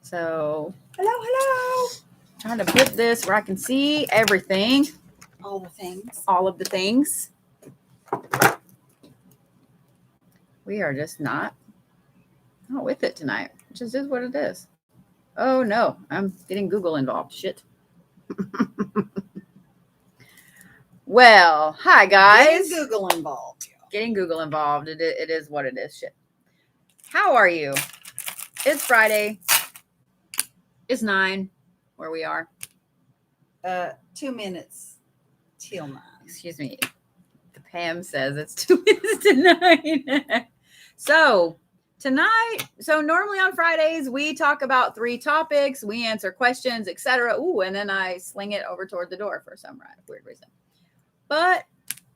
So, hello. Trying to put this where I can see everything. All the things. All of the things. We are just not with it tonight. It just is what it is. Oh no, I'm getting Google involved. Shit. Well, hi guys. Getting Google involved. Getting Google involved. It is what it is. Shit. How are you? It's Friday. It's 9 where we are. 2 minutes till 9. Excuse me. The Pam says it's 2 minutes to 9. So tonight, normally on Fridays, we talk about 3 topics. We answer questions, etc. Ooh, and then I sling it over toward the door for some weird reason. But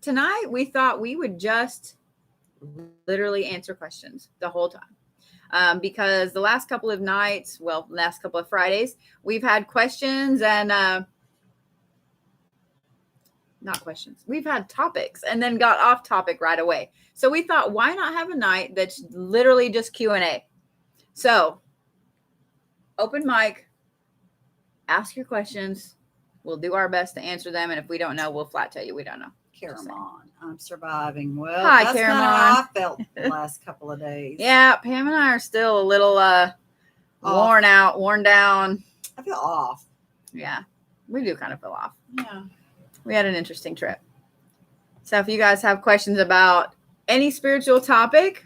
tonight we thought we would just literally answer questions the whole time. Because the last couple of nights, last couple of Fridays, we've had questions and not questions. We've had topics and then got off topic right away. So we thought, why not have a night that's literally just Q&A? So open mic, ask your questions. We'll do our best to answer them. And if we don't know, we'll flat tell you we don't know. Caramon, I'm surviving. Well, hi, that's Caramon. Kind of how I felt the last couple of days. Yeah, Pam and I are still a little worn out, worn down. I feel off. Yeah, we do kind of feel off. Yeah. We had an interesting trip. So if you guys have questions about any spiritual topic,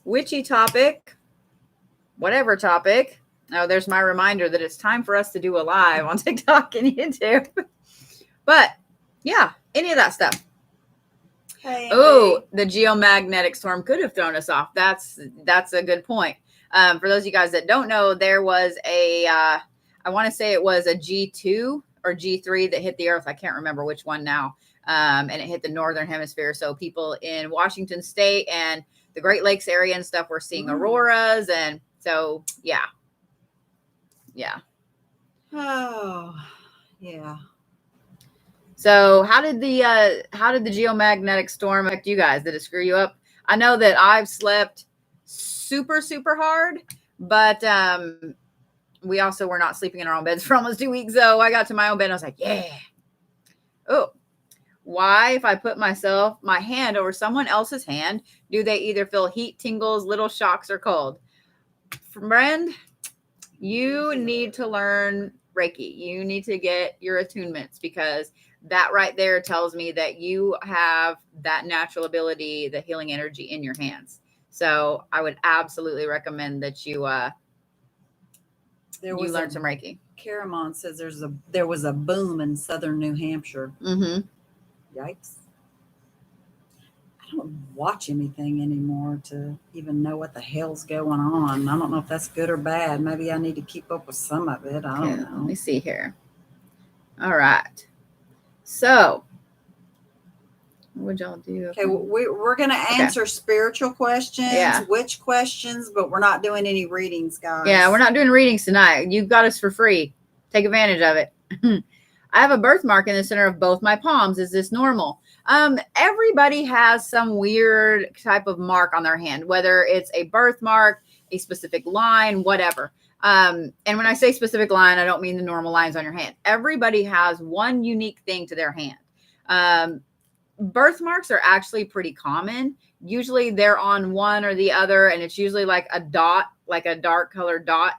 witchy topic, whatever topic, there's my reminder that it's time for us to do a live on TikTok and YouTube. But yeah, any of that stuff. Hey, oh, the geomagnetic storm could have thrown us off. That's a good point. For those of you guys that don't know, there was I want to say it was a G2 or G3 that hit the earth. I can't remember which one now. And it hit the northern hemisphere. So people in Washington State and the Great Lakes area and stuff were seeing auroras. And so, yeah. Yeah. Oh, yeah. So how did the geomagnetic storm affect you guys? Did it screw you up? I know that I've slept super, super hard, but we also were not sleeping in our own beds for almost 2 weeks. So I got to my own bed and I was like, yeah. Oh, why, if I put my hand over someone else's hand, do they either feel heat, tingles, little shocks, or cold? Friend, you need to learn Reiki. You need to get your attunements, because that right there tells me that you have that natural ability, the healing energy in your hands. So I would absolutely recommend that you learn some Reiki. Caramon says there was a boom in southern New Hampshire. Mm-hmm. Yikes. I don't watch anything anymore to even know what the hell's going on. I don't know if that's good or bad. Maybe I need to keep up with some of it. I don't know. Let me see here. All right. So what would y'all do? Okay, we're going to answer spiritual questions, witch questions, but we're not doing any readings, guys. Yeah, we're not doing readings tonight. You've got us for free. Take advantage of it. I have a birthmark in the center of both my palms. Is this normal? Everybody has some weird type of mark on their hand, whether it's a birthmark, a specific line, whatever. And when I say specific line, I don't mean the normal lines on your hand. Everybody has one unique thing to their hand. Birthmarks are actually pretty common. Usually they're on one or the other, and it's usually like a dot, like a dark colored dot.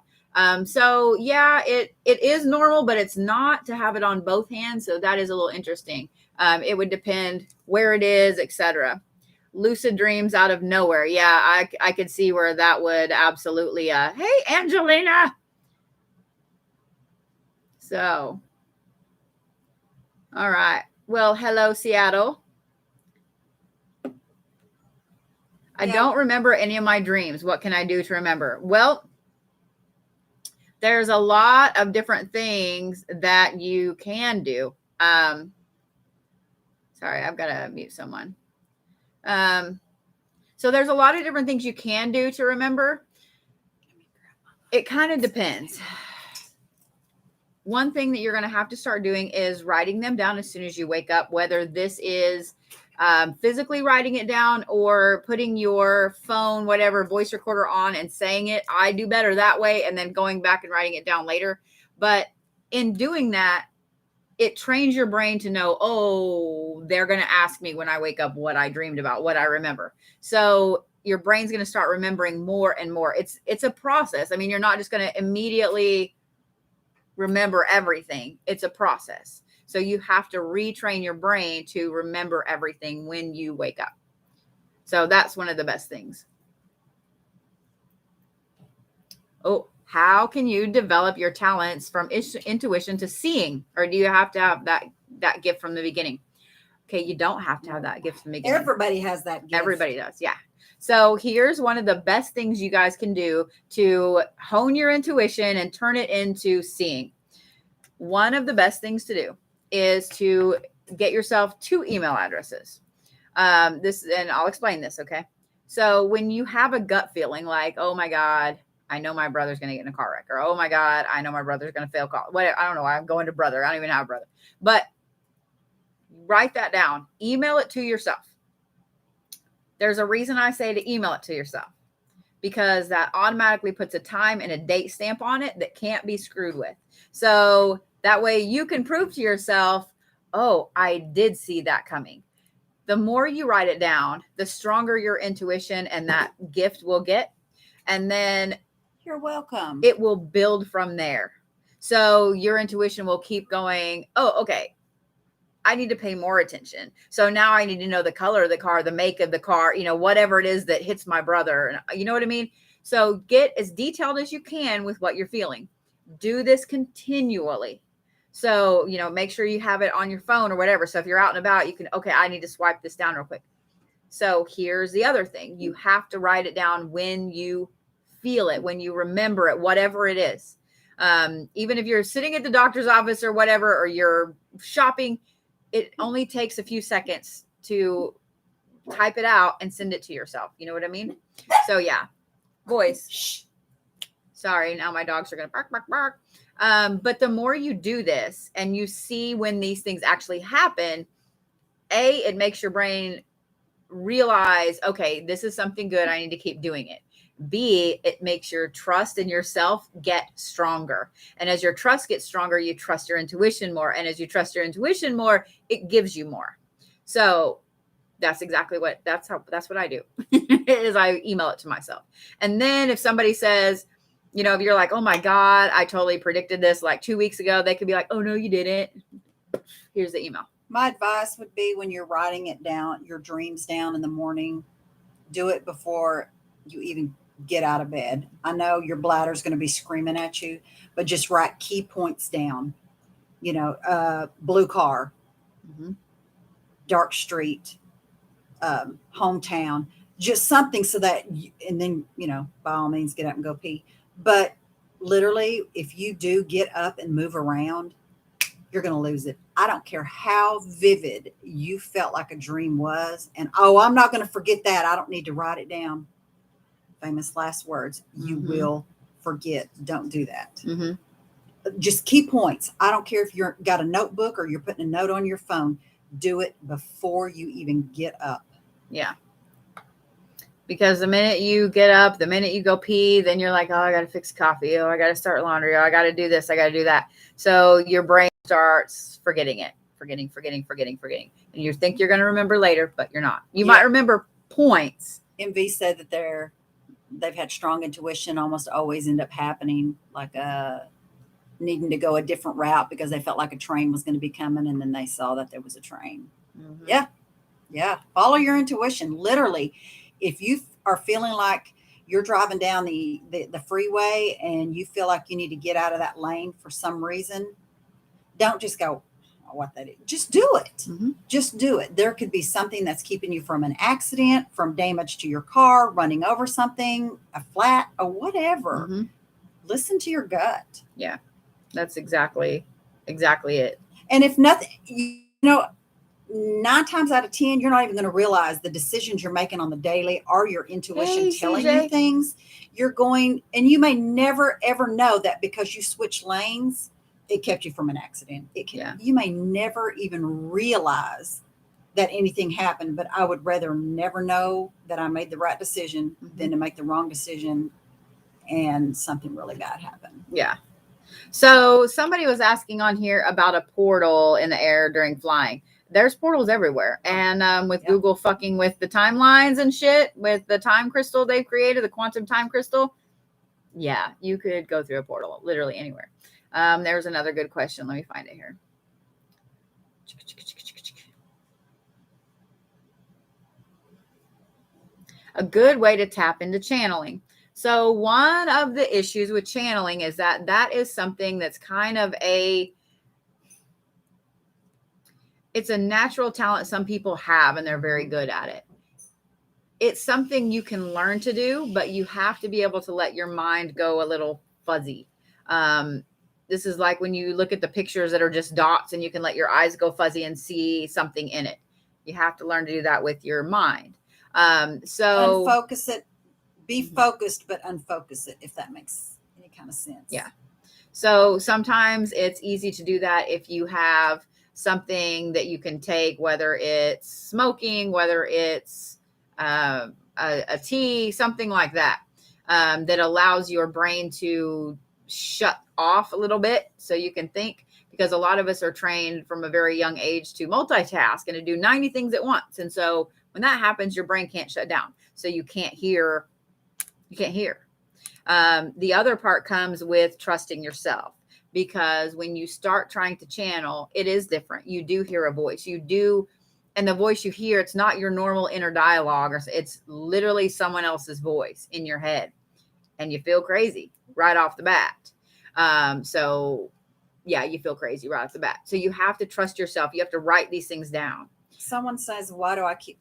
So yeah, it is normal, but it's not to have it on both hands. So that is a little interesting. It would depend where it is, etc. Lucid dreams out of nowhere. Yeah, I could see where that would absolutely, hey, Angelina. So, all right. Well, hello, Seattle. I don't remember any of my dreams. What can I do to remember? Well, there's a lot of different things that you can do. Sorry, I've got to mute someone. So there's a lot of different things you can do to remember. It kind of depends. One thing that you're going to have to start doing is writing them down as soon as you wake up, whether this is physically writing it down or putting your phone, whatever, voice recorder on and saying it. I do better that way, and then going back and writing it down later. But in doing that, it trains your brain to know, oh, they're going to ask me when I wake up what I dreamed about, what I remember. So your brain's going to start remembering more and more. It's a process. I mean, you're not just going to immediately remember everything. It's a process. So you have to retrain your brain to remember everything when you wake up. So that's one of the best things. Oh, how can you develop your talents from intuition to seeing? Or do you have to have that gift from the beginning? Okay, you don't have to have that gift from the beginning. Everybody has that gift. Everybody does, yeah. So here's one of the best things you guys can do to hone your intuition and turn it into seeing. One of the best things to do is to get yourself 2 email addresses. And I'll explain this, okay? So when you have a gut feeling like, oh my God, I know my brother's going to get in a car wreck, or oh my God, I know my brother's going to fail college. What, I don't know why I'm going to brother. I don't even have a brother. But write that down. Email it to yourself. There's a reason I say to email it to yourself, because that automatically puts a time and a date stamp on it that can't be screwed with. So that way you can prove to yourself, oh, I did see that coming. The more you write it down, the stronger your intuition and that gift will get. And then you're welcome. It will build from there. So your intuition will keep going, oh, okay, I need to pay more attention. So now I need to know the color of the car, the make of the car, whatever it is that hits my brother. You know what I mean? So get as detailed as you can with what you're feeling. Do this continually. So, make sure you have it on your phone or whatever. So if you're out and about, you can, okay, I need to swipe this down real quick. So here's the other thing. You have to write it down when you feel it, when you remember it, whatever it is. Even if you're sitting at the doctor's office or whatever, or you're shopping, it only takes a few seconds to type it out and send it to yourself. You know what I mean? So yeah, voice. Shh. Sorry, now my dogs are going to bark, bark, bark. But the more you do this and you see when these things actually happen, it makes your brain realize, okay, this is something good. I need to keep doing it. B, it makes your trust in yourself get stronger. And as your trust gets stronger, you trust your intuition more. And as you trust your intuition more, it gives you more. So that's exactly that's what I do is I email it to myself. And then if somebody says, if you're like, oh my God, I totally predicted this like 2 weeks ago, they could be like, oh no, you didn't. Here's the email. My advice would be, when you're writing it down, your dreams down in the morning, do it before you even get out of bed. I know your bladder's going to be screaming at you, but just write key points down. Blue car, dark street, hometown, just something so that, and then, by all means, get up and go pee. But literally, if you do get up and move around, you're going to lose it. I don't care how vivid you felt like a dream was. And, I'm not going to forget that. I don't need to write it down. Famous last words. You will forget. Don't do that. Just key points. I don't care if you're got a notebook or you're putting a note on your phone. Do it before you even get up. Yeah. Because the minute you get up, the minute you go pee, then you're like, oh, I got to fix coffee. Oh, I got to start laundry. Oh, I got to do this. I got to do that. So your brain starts forgetting it, forgetting. And you think you're going to remember later, but you're not. You might remember points. MV said that they've had strong intuition, almost always end up happening, like needing to go a different route because they felt like a train was going to be coming, and then they saw that there was a train. Yeah. Follow your intuition. Literally, if you are feeling like you're driving down the freeway and you feel like you need to get out of that lane for some reason, don't just go, what that is. Just do it. Just do it. There could be something that's keeping you from an accident, from damage to your car, running over something, a flat, or whatever. Listen to your gut. Yeah, that's exactly it. And if nothing, 9 times out of 10, you're not even going to realize the decisions you're making on the daily are your intuition telling you things. You're going, and you may never, ever know that because you switch lanes, it kept you from an accident. You may never even realize that anything happened, but I would rather never know that I made the right decision than to make the wrong decision and something really bad happened. Yeah. So somebody was asking on here about a portal in the air during flying. There's portals everywhere. And with Google fucking with the timelines and shit, with the time crystal they've created, the quantum time crystal, yeah, you could go through a portal literally anywhere. There's another good question. Let me find it here. A good way to tap into channeling. So one of the issues with channeling is that that is something that's kind of it's a natural talent some people have, and they're very good at it. It's something you can learn to do, but you have to be able to let your mind go a little fuzzy. This is like when you look at the pictures that are just dots and you can let your eyes go fuzzy and see something in it. You have to learn to do that with your mind. So unfocus it, be focused, but unfocus it, if that makes any kind of sense. Yeah. So sometimes it's easy to do that if you have something that you can take, whether it's smoking, whether it's a tea, something like that, that allows your brain to shut off a little bit so you can think, because a lot of us are trained from a very young age to multitask and to do 90 things at once. And so when that happens, your brain can't shut down. So you can't hear. The other part comes with trusting yourself, because when you start trying to channel, it is different. You do hear a voice. You do. And the voice you hear, it's not your normal inner dialogue. It's literally someone else's voice in your head. And you feel crazy right off the bat. So yeah, you feel crazy right off the bat. So you have to trust yourself. You have to write these things down. Someone says, why do I keep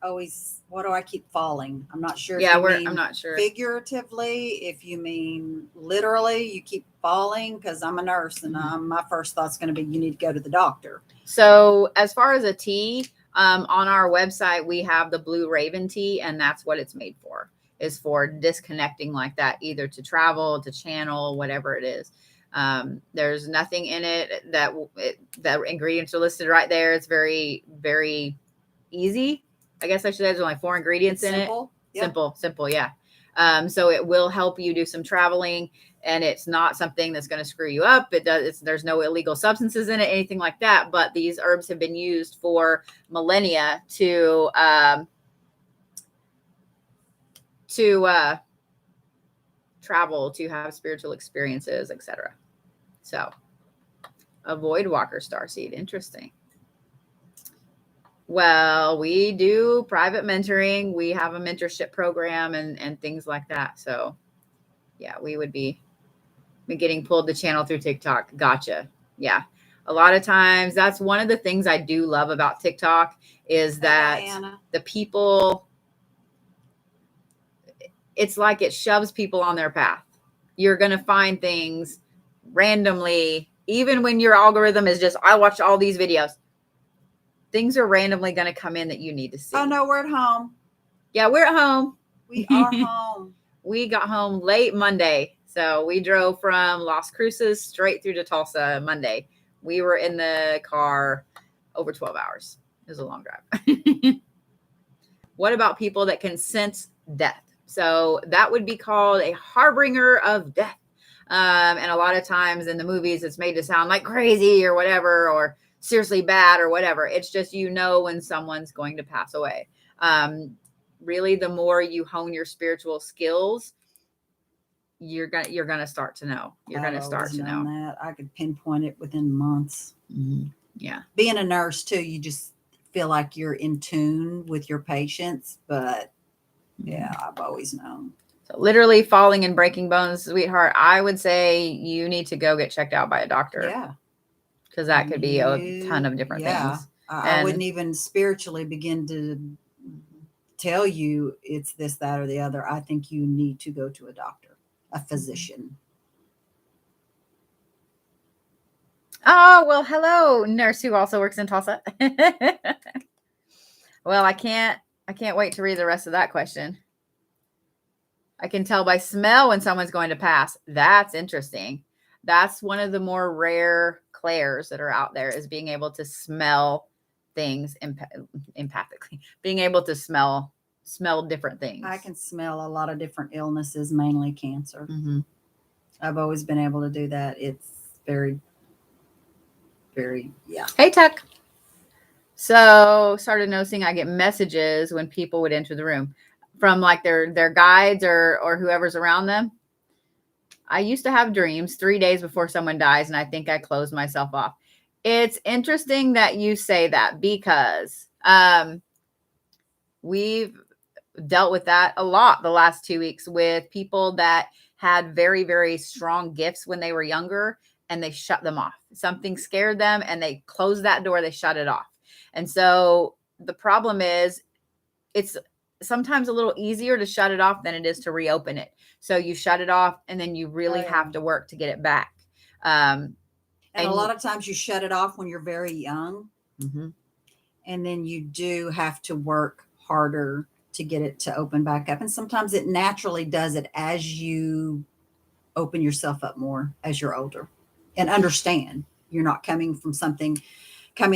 falling? I'm not sure. Yeah, I'm not sure. Figuratively, if you mean literally, you keep falling, because I'm a nurse and my first thought's going to be, you need to go to the doctor. So as far as a tea, on our website, we have the Blue Raven tea, and that's what it's made for, is for disconnecting like that, either to travel, to channel, whatever it is. There's nothing in it that ingredients are listed right there. It's very, very easy. I guess I should say there's only 4 ingredients in it. Yep. Simple. Yeah. So it will help you do some traveling, and it's not something that's going to screw you up. There's no illegal substances in it, anything like that. But these herbs have been used for millennia to travel, to have spiritual experiences, etc. So, a void walker starseed. Interesting. Well, we do private mentoring. We have a mentorship program and things like that. So, yeah, we would be getting pulled to channel through TikTok. Gotcha. Yeah. A lot of times, that's one of the things I do love about TikTok, is that the people, it's like it shoves people on their path. You're going to find things randomly, even when your algorithm is just, I watch all these videos. Things are randomly going to come in that you need to see. Oh, no, we're at home. Yeah, we're at home. We are home. We got home late Monday. So we drove from Las Cruces straight through to Tulsa Monday. We were in the car over 12 hours. It was a long drive. What about people that can sense death? So that would be called a harbinger of death. And a lot of times in the movies, it's made to sound like crazy or whatever, or seriously bad or whatever. It's just, when someone's going to pass away. Really, the more you hone your spiritual skills, you're gonna start to know. You're gonna start to know that. I could pinpoint it within months. Mm-hmm. Yeah. Being a nurse too, you just feel like you're in tune with your patients, but yeah, I've always known. So literally falling and breaking bones, sweetheart, I would say you need to go get checked out by a doctor. Yeah. Because that could be a ton of different things. I wouldn't even spiritually begin to tell you it's this, that, or the other. I think you need to go to a doctor, a physician. Oh, well, hello, nurse who also works in Tulsa. Well, I can't wait to read the rest of that question. I can tell by smell when someone's going to pass. That's interesting. That's one of the more rare clairs that are out there, is being able to smell things empathically, being able to smell different things. I can smell a lot of different illnesses, mainly cancer. Mm-hmm. I've always been able to do that. It's very, very, yeah. Hey, Tuck. So started noticing I get messages when people would enter the room from like their guides or whoever's around them. I used to have dreams 3 days before someone dies, and I think I closed myself off. It's interesting that you say that because we've dealt with that a lot the last 2 weeks with people that had very, very strong gifts when they were younger, and they shut them off. Something scared them and they closed that door, they shut it off. And so the problem is it's sometimes a little easier to shut it off than it is to reopen it. So you shut it off and then you really have to work to get it back. And a lot of times you shut it off when you're very young. Mm-hmm. And then you do have to work harder to get it to open back up. And sometimes it naturally does it as you open yourself up more as you're older and understand you're not coming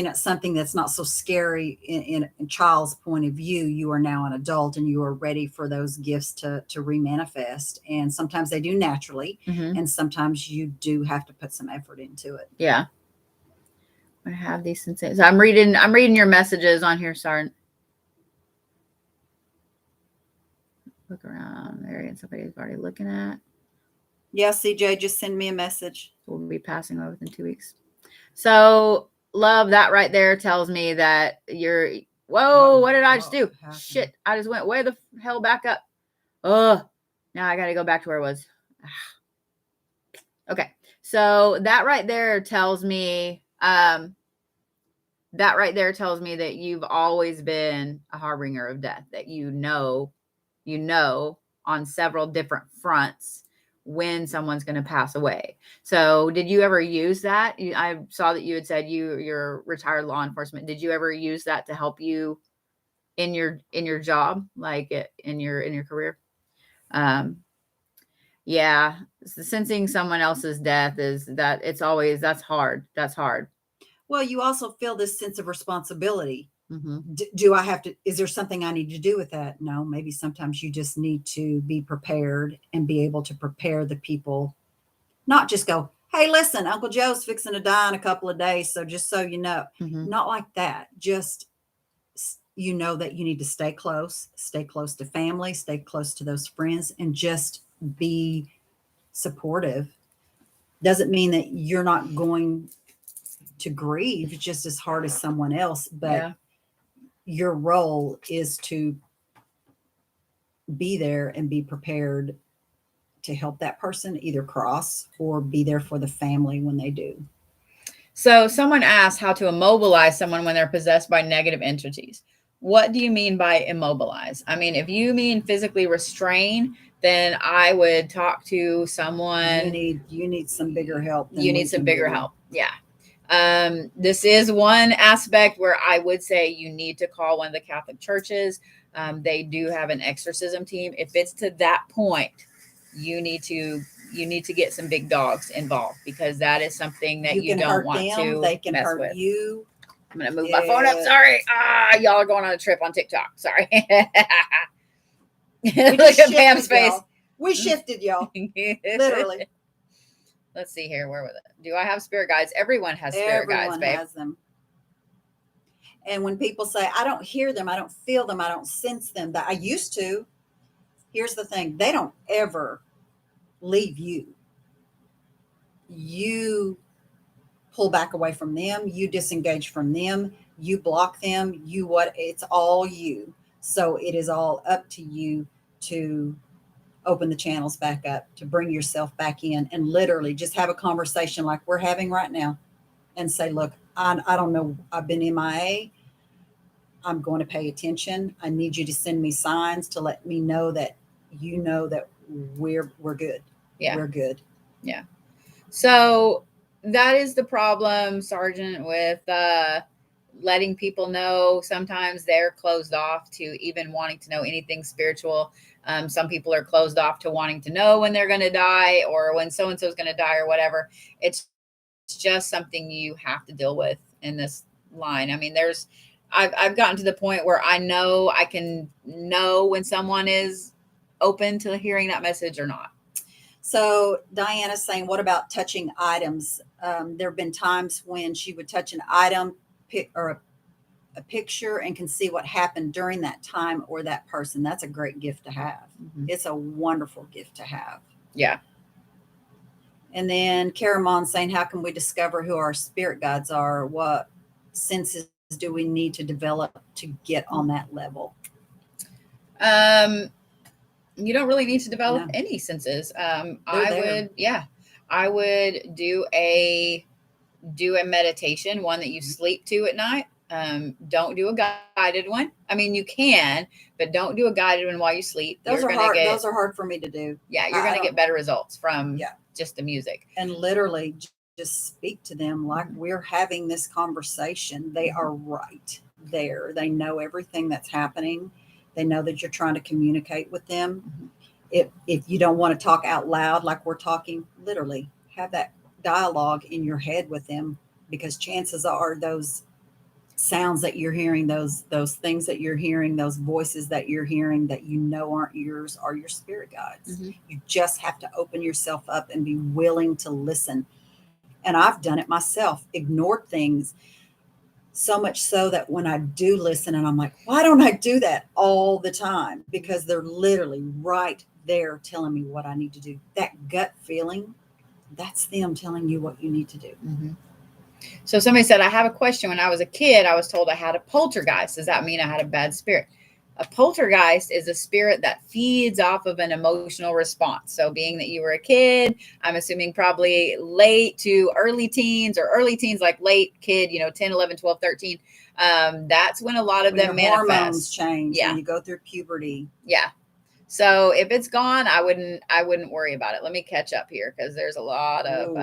at something that's not so scary in a child's point of view. You are now an adult and you are ready for those gifts to remanifest. And sometimes they do naturally. Mm-hmm. And sometimes you do have to put some effort into it. Yeah. I have these sensations. I'm reading your messages on here, Sergeant. Look around there and somebody's already looking at. Yeah, CJ, just send me a message. We'll be passing over within 2 weeks. So, love, that right there tells me that you're, whoa, what did I just do? Shit, I just went way the hell back up. Oh, now I got to go back to where it was. Okay, so that right there tells me, that you've always been a harbinger of death, that you know on several different fronts when someone's going to pass away. So did you ever use that? I saw that you had said you're retired law enforcement. Did you ever use that to help you in your job, like in your career? Yeah. Sensing someone else's death that's hard. That's hard. Well, you also feel this sense of responsibility. Mm-hmm. Do I have to, is there something I need to do with that? No, maybe sometimes you just need to be prepared and be able to prepare the people, not just go, hey, listen, Uncle Joe's fixing to die in a couple of days. So just so you know, Mm-hmm. not like that. Just, you know, that you need to stay close to family, stay close to those friends, and just be supportive. Doesn't mean that you're not going to grieve just as hard as someone else, but your role is to be there and be prepared to help that person either cross or be there for the family when they do. So someone asked how to immobilize someone when they're possessed by negative entities. What do you mean by immobilize? I mean, if you mean physically restrain, then I would talk to someone. You need some bigger help. You need some bigger help. Yeah. This is one aspect where I would say you need to call one of the Catholic churches. They do have an exorcism team. If it's to that point, you need to get some big dogs involved, because that is something that you don't want to they can mess hurt with. you. I'm going to move my phone up. Sorry. Y'all are going on a trip on TikTok. Sorry. Look at Pam's face. Y'all. We shifted, y'all. Literally. Let's see here. Where was it? Do I have spirit guides? Everyone has spirit guides, babe. Everyone has them. And when people say, I don't hear them, I don't feel them, I don't sense them, that I used to, here's the thing. They don't ever leave you. You pull back away from them. You disengage from them. You block them. It's all you. So it is all up to you to open the channels back up, to bring yourself back in, and literally just have a conversation like we're having right now and say, look, I don't know. I've been MIA. I'm going to pay attention. I need you to send me signs to let me know that you know that we're good. Yeah. We're good. Yeah. So that is the problem, Sergeant, with letting people know sometimes they're closed off to even wanting to know anything spiritual. Some people are closed off to wanting to know when they're going to die or when so-and-so is going to die or whatever. It's just something you have to deal with in this line. I mean, there's I've gotten to the point where I know I can know when someone is open to hearing that message or not. So Diana's saying, what about touching items? There have been times when she would touch an item or a picture and can see what happened during that time or that person. That's a great gift to have. Mm-hmm. It's a wonderful gift to have. Yeah. And then Karamon saying, how can we discover who our spirit guides are? What senses do we need to develop to get on that level? You don't really need to develop any senses. I would do a meditation, one that you sleep to at night. Don't do a guided one. I mean, you can, but don't do a guided one while you sleep. Those are hard. Those are hard for me to do. Yeah, you're going to get better results from just the music. And literally just speak to them like we're having this conversation. They are right there. They know everything that's happening. They know that you're trying to communicate with them. If you don't want to talk out loud like we're talking, literally have that dialogue in your head with them, because chances are those sounds that you're hearing, those things that you're hearing, those voices that you're hearing that you know aren't yours are your spirit guides. Mm-hmm. You just have to open yourself up and be willing to listen. And I've done it myself, ignored things so much so that when I do listen and I'm like, why don't I do that all the time? Because they're literally right there telling me what I need to do. That gut feeling, that's them telling you what you need to do. Mm-hmm. So somebody said, I have a question. When I was a kid, I was told I had a poltergeist. Does that mean I had a bad spirit? A poltergeist is a spirit that feeds off of an emotional response. So being that you were a kid, I'm assuming probably late to early teens, or early teens, like late kid, 10, 11, 12, 13. That's when a lot of them manifest. Hormones change. Yeah. When you go through puberty. Yeah. So if it's gone, I wouldn't worry about it. Let me catch up here, because there's a lot of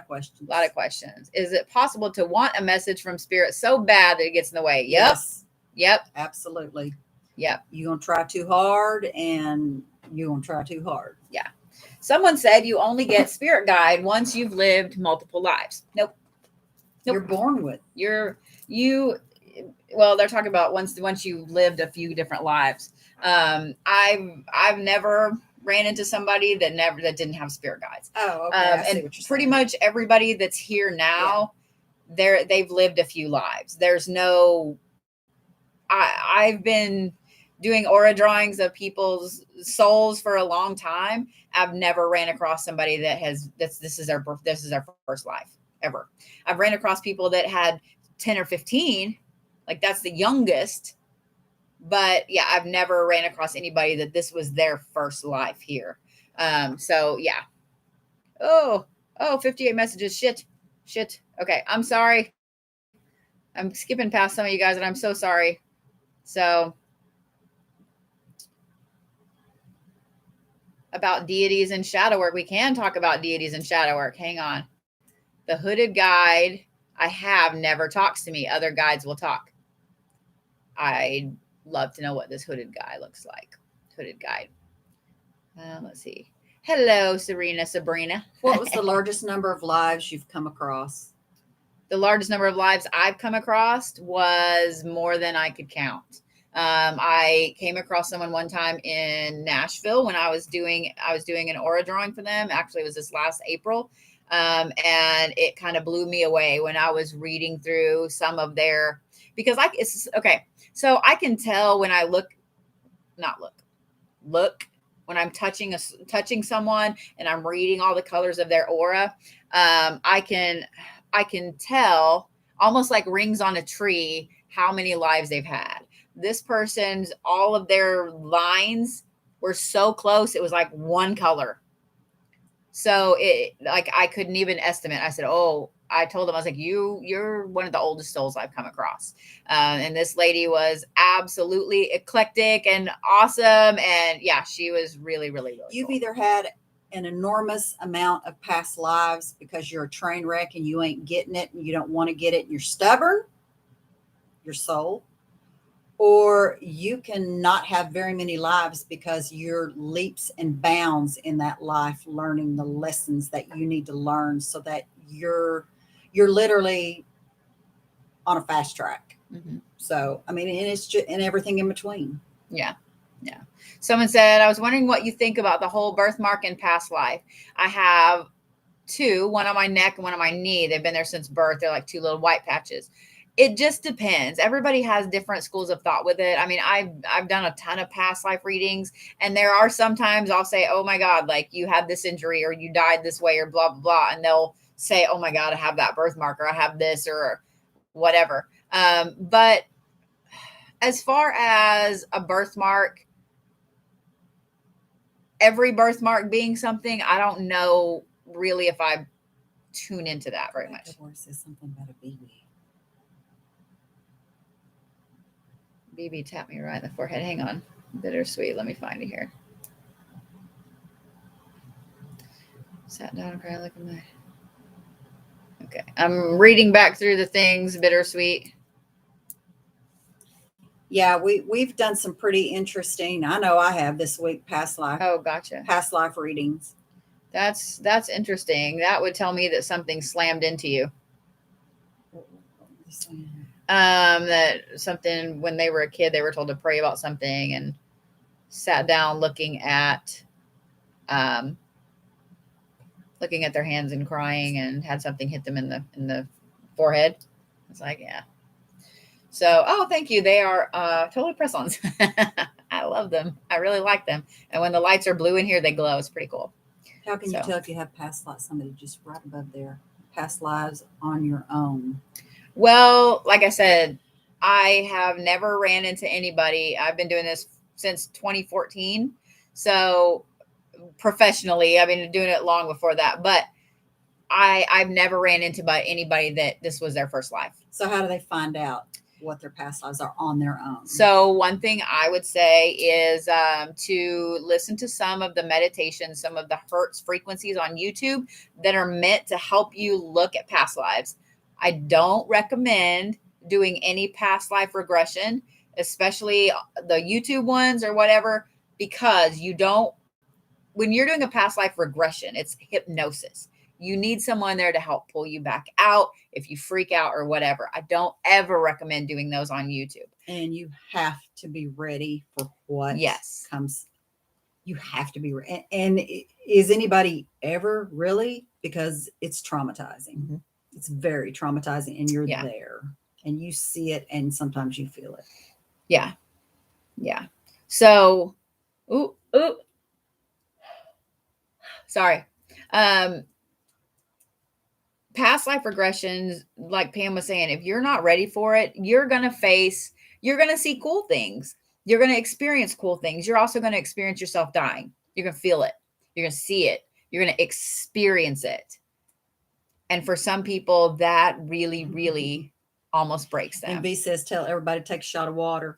questions. A lot of questions. Is it possible to want a message from spirit so bad that it gets in the way? Yep. Yes. Yep. Absolutely. Yep. You're going to try too hard and you're going to try too hard. Yeah. Someone said you only get spirit guide once you've lived multiple lives. Nope. You're born with. Well, they're talking about once you've lived a few different lives. I've never ran into somebody that didn't have spirit guides. Oh, okay. I see what you're pretty saying. Much everybody that's here now, they've lived a few lives. There's no. I've been doing aura drawings of people's souls for a long time. I've never ran across somebody that this is their first life ever. I've ran across people that had 10 or 15, like that's the youngest. But yeah, I've never ran across anybody that this was their first life here. So yeah. Oh, 58 messages. Shit. Okay. I'm sorry. I'm skipping past some of you guys, and I'm so sorry. So about deities and shadow work. We can talk about deities and shadow work. Hang on. The hooded guide I have never talks to me. Other guides will talk. I'd love to know what this hooded guy looks like. Hooded guide. Let's see. Hello, Sabrina. What was the largest number of lives you've come across? The largest number of lives I've come across was more than I could count. I came across someone one time in Nashville when I was doing an aura drawing for them. Actually, it was this last April. And it kind of blew me away when I was reading through some of their, because so I can tell when I look when I'm touching someone and I'm reading all the colors of their aura. I can tell, almost like rings on a tree, how many lives they've had. This person's, all of their lines were so close. It was like one color. So I couldn't even estimate. I said, I told them, I was like, you're one of the oldest souls I've come across. And this lady was absolutely eclectic and awesome. And yeah, she was really, really, really You've cool. Either had an enormous amount of past lives because you're a train wreck and you ain't getting it and you don't want to get it and you're stubborn, your soul, or you can not have very many lives because you're leaps and bounds in that life, learning the lessons that you need to learn so that you're literally on a fast track. Mm-hmm. So, I mean, and it's just, and everything in between. Yeah. Yeah. Someone said, I was wondering what you think about the whole birthmark and past life. I have two, one on my neck and one on my knee. They've been there since birth. They're like two little white patches. It just depends. Everybody has different schools of thought with it. I mean, I've done a ton of past life readings, and there are sometimes I'll say, oh my God, like you had this injury or you died this way or blah, blah, blah. And they'll say, oh my God, I have that birthmark or I have this or whatever. But as far as a birthmark, every birthmark being something, I don't know really if I tune into that very much. Dolores says something about a BB. BB tapped me right in the forehead. Hang on. Bittersweet. Let me find it here. Sat down and cried like a man. Okay. I'm reading back through the things. Bittersweet. Yeah, we've done some pretty interesting. I know I have this week past life. Oh, gotcha. Past life readings. That's interesting. That would tell me that something slammed into you. That something when they were a kid, they were told to pray about something and sat down looking at their hands and crying and had something hit them in the forehead. It's like, yeah. So, oh, thank you. They are totally press-ons. I love them. I really like them. And when the lights are blue in here, they glow. It's pretty cool. How can you tell if you have past lives? Somebody just right above there. Past lives on your own. Well, like I said, I have never ran into anybody. I've been doing this since 2014. So professionally, I've been doing it long before that. But I've never ran into anybody that this was their first life. So how do they find out what their past lives are on their own? So one thing I would say is to listen to some of the meditations, some of the Hertz frequencies on YouTube that are meant to help you look at past lives. I don't recommend doing any past life regression, especially the YouTube ones or whatever, because when you're doing a past life regression, it's hypnosis. You need someone there to help pull you back out if you freak out or whatever. I don't ever recommend doing those on YouTube. And you have to be ready for what comes. You have to be ready. And is anybody ever really? Because it's traumatizing. Mm-hmm. It's very traumatizing, and you're there and you see it, and sometimes you feel it. Yeah. Yeah. So, sorry. Past life regressions, like Pam was saying, if you're not ready for it, you're going to see cool things. You're going to experience cool things. You're also going to experience yourself dying. You're going to feel it. You're going to see it. You're going to experience it. And for some people, that really, really almost breaks them. And B says, tell everybody to take a shot of water.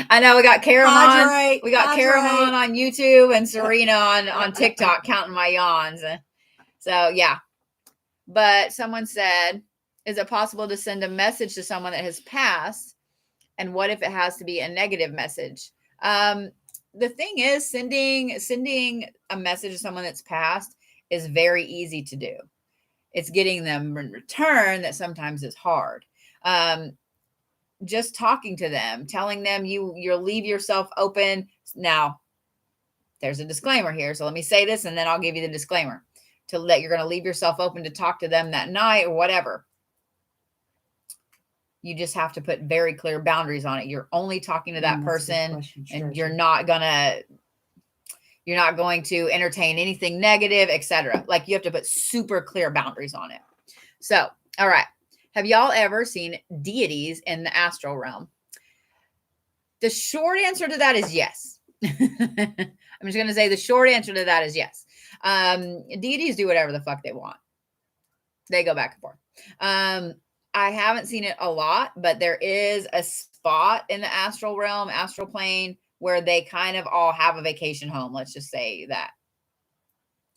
I know we got Karen on. We got Karen on YouTube and Serena on TikTok counting my yawns. So, yeah. But someone said, is it possible to send a message to someone that has passed? And what if it has to be a negative message? The thing is, sending a message to someone that's passed is very easy to do. It's getting them in return that sometimes is hard. Just talking to them, telling them you'll leave yourself open. Now, there's a disclaimer here. So let me say this, and then I'll give you the disclaimer. That you're going to leave yourself open to talk to them that night or whatever. You just have to put very clear boundaries on it. You're only talking to that person, and you're not going to entertain anything negative, etc. Like, you have to put super clear boundaries on it. So, all right. Have y'all ever seen deities in the astral realm? The short answer to that is yes. I'm just going to say the short answer to that is yes. Deities do whatever the fuck they want. They go back and forth. I haven't seen it a lot, but there is a spot in the astral realm, astral plane, where they kind of all have a vacation home. Let's just say that.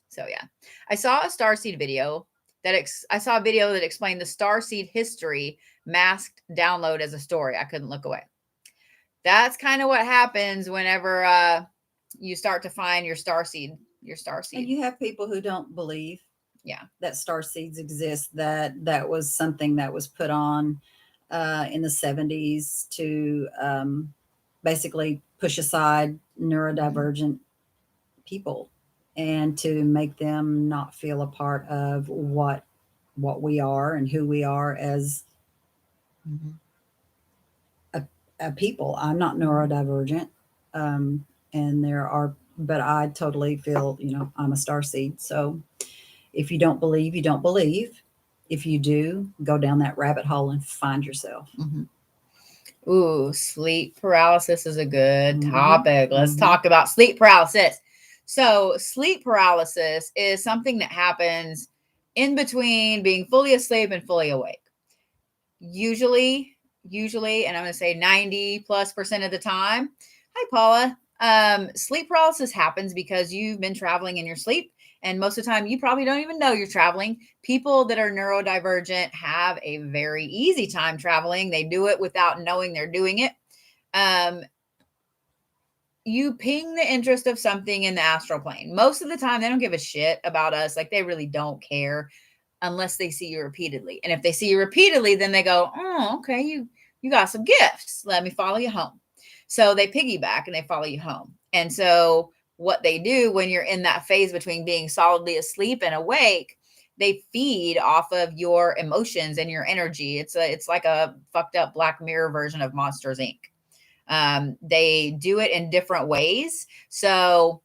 So yeah, I saw a Starseed video that explained the Starseed history masked download as a story. I couldn't look away. That's kind of what happens whenever you start to find your Starseed. And you have people who don't believe that Starseeds exist, that was something that was put on in the 70s to basically push aside neurodivergent people and to make them not feel a part of what we are and who we are as a people. I'm not neurodivergent, and but I totally feel, I'm a starseed. So if you don't believe, you don't believe. If you do, go down that rabbit hole and find yourself. Ooh, sleep paralysis is a good topic. Let's talk about sleep paralysis. So sleep paralysis is something that happens in between being fully asleep and fully awake. Usually, and I'm going to say 90+% of the time. Hi, Paula. Sleep paralysis happens because you've been traveling in your sleep. And most of the time, you probably don't even know you're traveling. People that are neurodivergent have a very easy time traveling. They do it without knowing they're doing it. You ping the interest of something in the astral plane. Most of the time, they don't give a shit about us. Like, they really don't care unless they see you repeatedly. And if they see you repeatedly, then they go, oh, okay, you got some gifts. Let me follow you home. So they piggyback and they follow you home. And so what they do when you're in that phase between being solidly asleep and awake, they feed off of your emotions and your energy. It's like a fucked up Black Mirror version of Monsters, Inc. They do it in different ways. So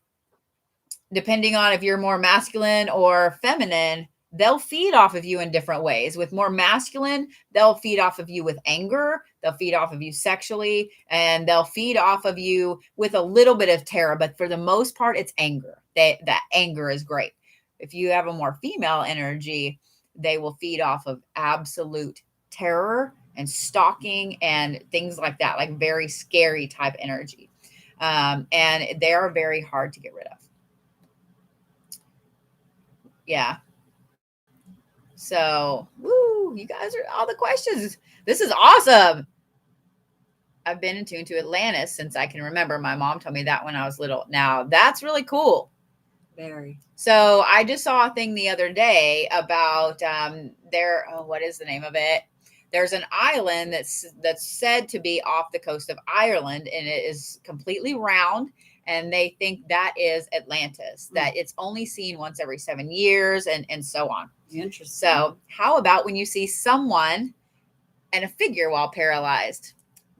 depending on if you're more masculine or feminine, they'll feed off of you in different ways. With more masculine, they'll feed off of you with anger. They'll feed off of you sexually, and they'll feed off of you with a little bit of terror. But for the most part, it's anger. That anger is great. If you have a more female energy, they will feed off of absolute terror and stalking and things like that, like very scary type energy. And they are very hard to get rid of. Yeah. So, woo, you guys are all the questions. This is awesome. I've been in tune to Atlantis since I can remember. My mom told me that when I was little. Now, that's really cool. Very. So, I just saw a thing the other day about what is the name of it? There's an island that's said to be off the coast of Ireland, and it is completely round. And they think that is Atlantis, that it's only seen once every 7 years and so on. Interesting. So how about when you see someone and a figure while paralyzed?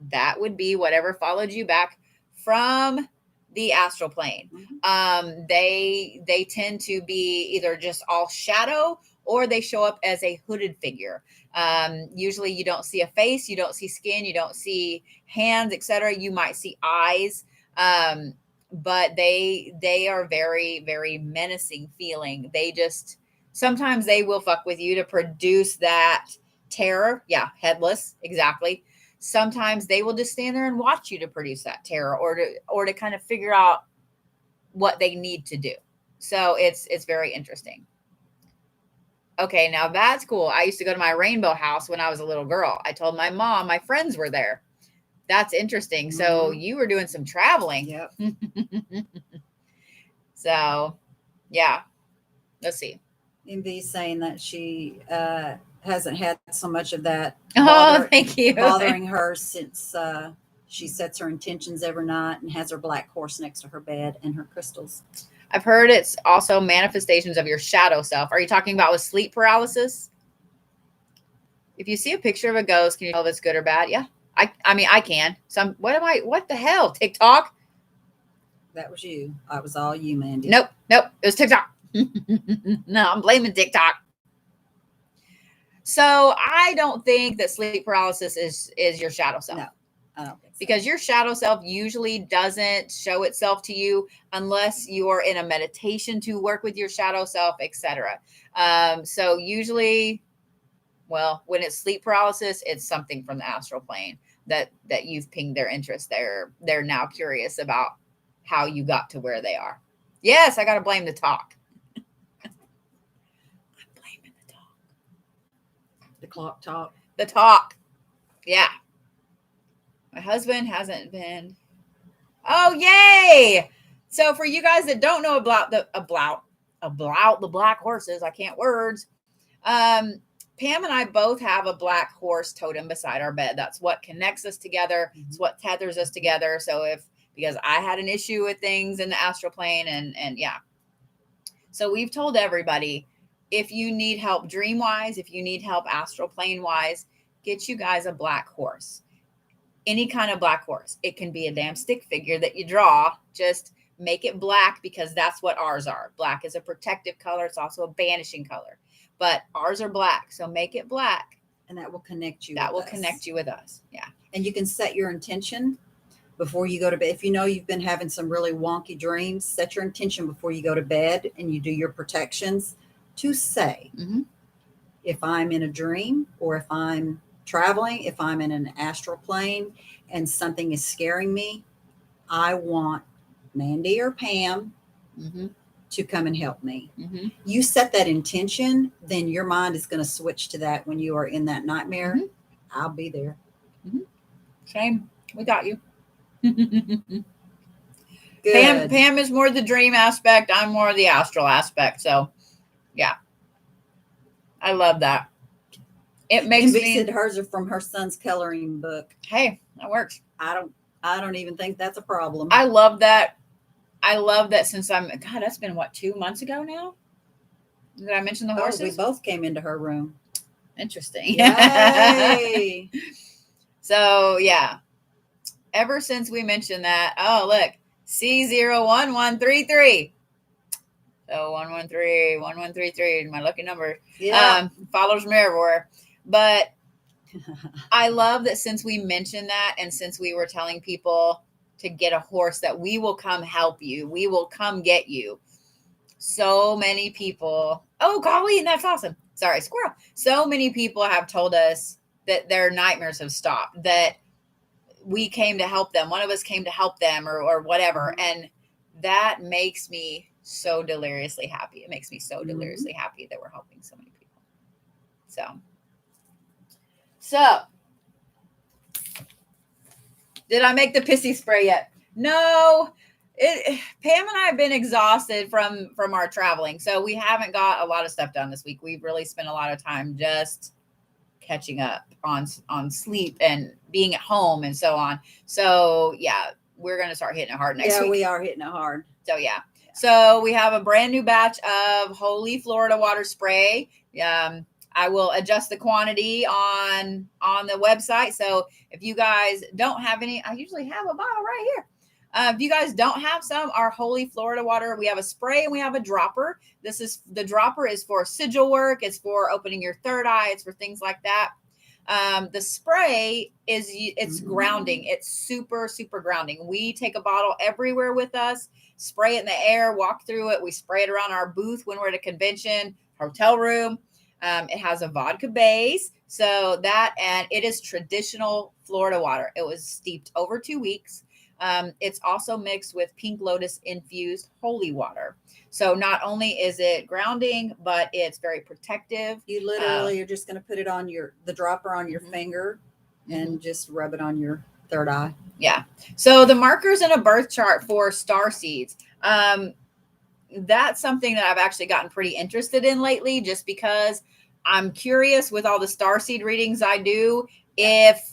That would be whatever followed you back from the astral plane. They tend to be either just all shadow or they show up as a hooded figure. Usually you don't see a face, you don't see skin, you don't see hands, etc. You might see eyes. But they are very, very menacing feeling. They just, sometimes they will fuck with you to produce that terror. Yeah, headless, exactly. Sometimes they will just stand there and watch you to produce that terror or to kind of figure out what they need to do. So it's very interesting. Okay, now that's cool. I used to go to my rainbow house when I was a little girl. I told my mom my friends were there. That's interesting. So you were doing some traveling. Yep. So, yeah. Let's see. MV's saying that she hasn't had so much of that thank you. bothering her since she sets her intentions every night and has her black horse next to her bed and her crystals. I've heard it's also manifestations of your shadow self. Are you talking about with sleep paralysis? If you see a picture of a ghost, can you tell if it's good or bad? Yeah. I mean, I can. What the hell? TikTok? That was you. I was all you, Mandy. Nope. It was TikTok. No, I'm blaming TikTok. So I don't think that sleep paralysis is your shadow self. No, I don't think so. Because your shadow self usually doesn't show itself to you unless you are in a meditation to work with your shadow self, etc. So usually, well, when it's sleep paralysis, it's something from the astral plane that you've pinged their interest. They're now curious about how you got to where they are. Yes, I got to blame the talk. I'm blaming the talk. The clock talk. The talk. Yeah. My husband hasn't been. Oh, yay. So for you guys that don't know about the black horses, I can't words. Pam and I both have a black horse totem beside our bed. That's what connects us together. It's what tethers us together. So because I had an issue with things in the astral plane and yeah. So we've told everybody, if you need help dream wise, if you need help astral plane wise, get you guys a black horse. Any kind of black horse. It can be a damn stick figure that you draw. Just make it black because that's what ours are. Black is a protective color. It's also a banishing color. But ours are black. So make it black. And that will connect you. That will connect you with us. Yeah. And you can set your intention before you go to bed. If you know you've been having some really wonky dreams, set your intention before you go to bed and you do your protections to say, if I'm in a dream or if I'm traveling, if I'm in an astral plane and something is scaring me, I want Mandy or Pam to come and help me. You set that intention, then your mind is going to switch to that when you are in that nightmare. I'll be there. Same. We got you. Good. Pam is more the dream aspect. I'm more the astral aspect. So yeah. I love that. It makes me said hers are from her son's coloring book. Hey, that works. I don't even think that's a problem. I love that. I love that since God, that's been what, 2 months ago now? Did I mention the horses? We both came into her room. Interesting. Yay. So yeah. Ever since we mentioned that, oh look, C01133. So 1133, my lucky number. Yeah. Follows me everywhere. But I love that since we mentioned that and since we were telling people to get a horse, that we will come help you. We will come get you. So many people. Oh, golly, that's awesome. Sorry, squirrel. So many people have told us that their nightmares have stopped, that we came to help them. One of us came to help them or whatever. And that makes me so deliriously happy. It makes me so deliriously happy that we're helping so many people. So did I make the pissy spray yet? No. Pam and I have been exhausted from our traveling. So we haven't got a lot of stuff done this week. We've really spent a lot of time just catching up on sleep and being at home and so on. So yeah, we're going to start hitting it hard next week. Yeah, we are hitting it hard. So yeah. So we have a brand new batch of Holy Florida water spray. I will adjust the quantity on the website. So if you guys don't have any, I usually have a bottle right here. If you guys don't have some, our Holy Florida water, we have a spray and we have a dropper. The dropper is for sigil work. It's for opening your third eye. It's for things like that. The spray it's grounding. It's super, super grounding. We take a bottle everywhere with us, spray it in the air, walk through it. We spray it around our booth when we're at a convention, hotel room. It has a vodka base. So and it is traditional Florida water. It was steeped over 2 weeks. It's also mixed with pink lotus infused holy water. So not only is it grounding, but it's very protective. You literally are just going to put it on the dropper on your finger and just rub it on your third eye. Yeah. So the markers in a birth chart for starseeds, that's something that I've actually gotten pretty interested in lately, just because I'm curious with all the starseed readings I do, if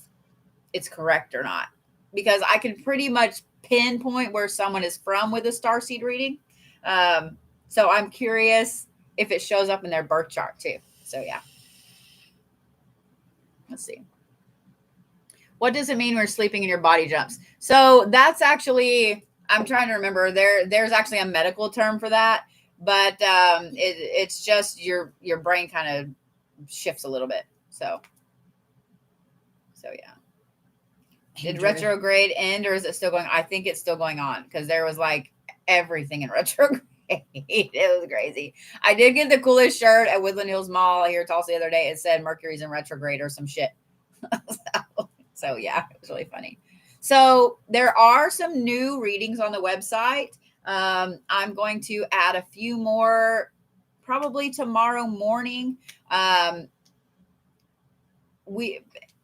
it's correct or not, because I can pretty much pinpoint where someone is from with a starseed reading. So I'm curious if it shows up in their birth chart too. So yeah. Let's see. What does it mean when sleeping and your body jumps? So that's actually, I'm trying to remember. There's actually a medical term for that, but it's just your brain kind of shifts a little bit. So yeah. Did retrograde end or is it still going? I think it's still going on because there was like everything in retrograde. It was crazy. I did get the coolest shirt at Woodland Hills Mall here in Tulsa the other day. It said Mercury's in retrograde or some shit. So yeah, it was really funny. So there are some new readings on the website. I'm going to add a few more probably tomorrow morning. We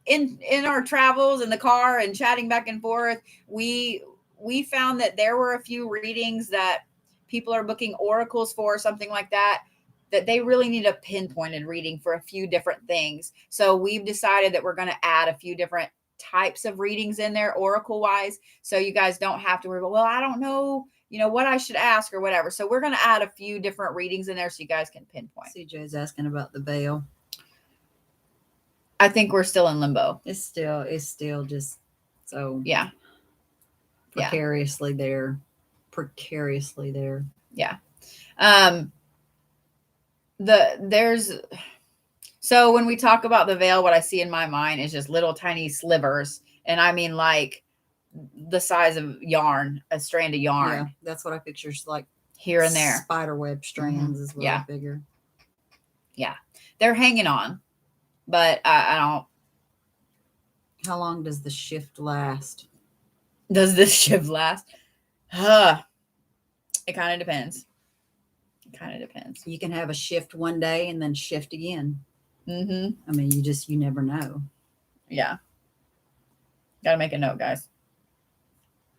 in our travels in the car and chatting back and forth, we found that there were a few readings that people are booking oracles for, something like that. that they really need a pinpointed reading for a few different things. So we've decided that we're going to add a few different types of readings in there, oracle wise. So you guys don't have to worry about, well, I don't know, what I should ask or whatever. So we're going to add a few different readings in there so you guys can pinpoint. CJ's asking about the veil. I think we're still in limbo. It's still just so Yeah. Precariously there. Precariously there. Yeah. So when we talk about the veil, what I see in my mind is just little tiny slivers. And I mean, like the size of yarn, a strand of yarn. Yeah, that's what I picture. Like here and there. Spiderweb strands is what I figure. Yeah. They're hanging on, but I don't. How long does the shift last? Does this shift last? It kind of depends. You can have a shift one day and then shift again. Mm-hmm. I mean, you never know. Yeah. Got to make a note, guys.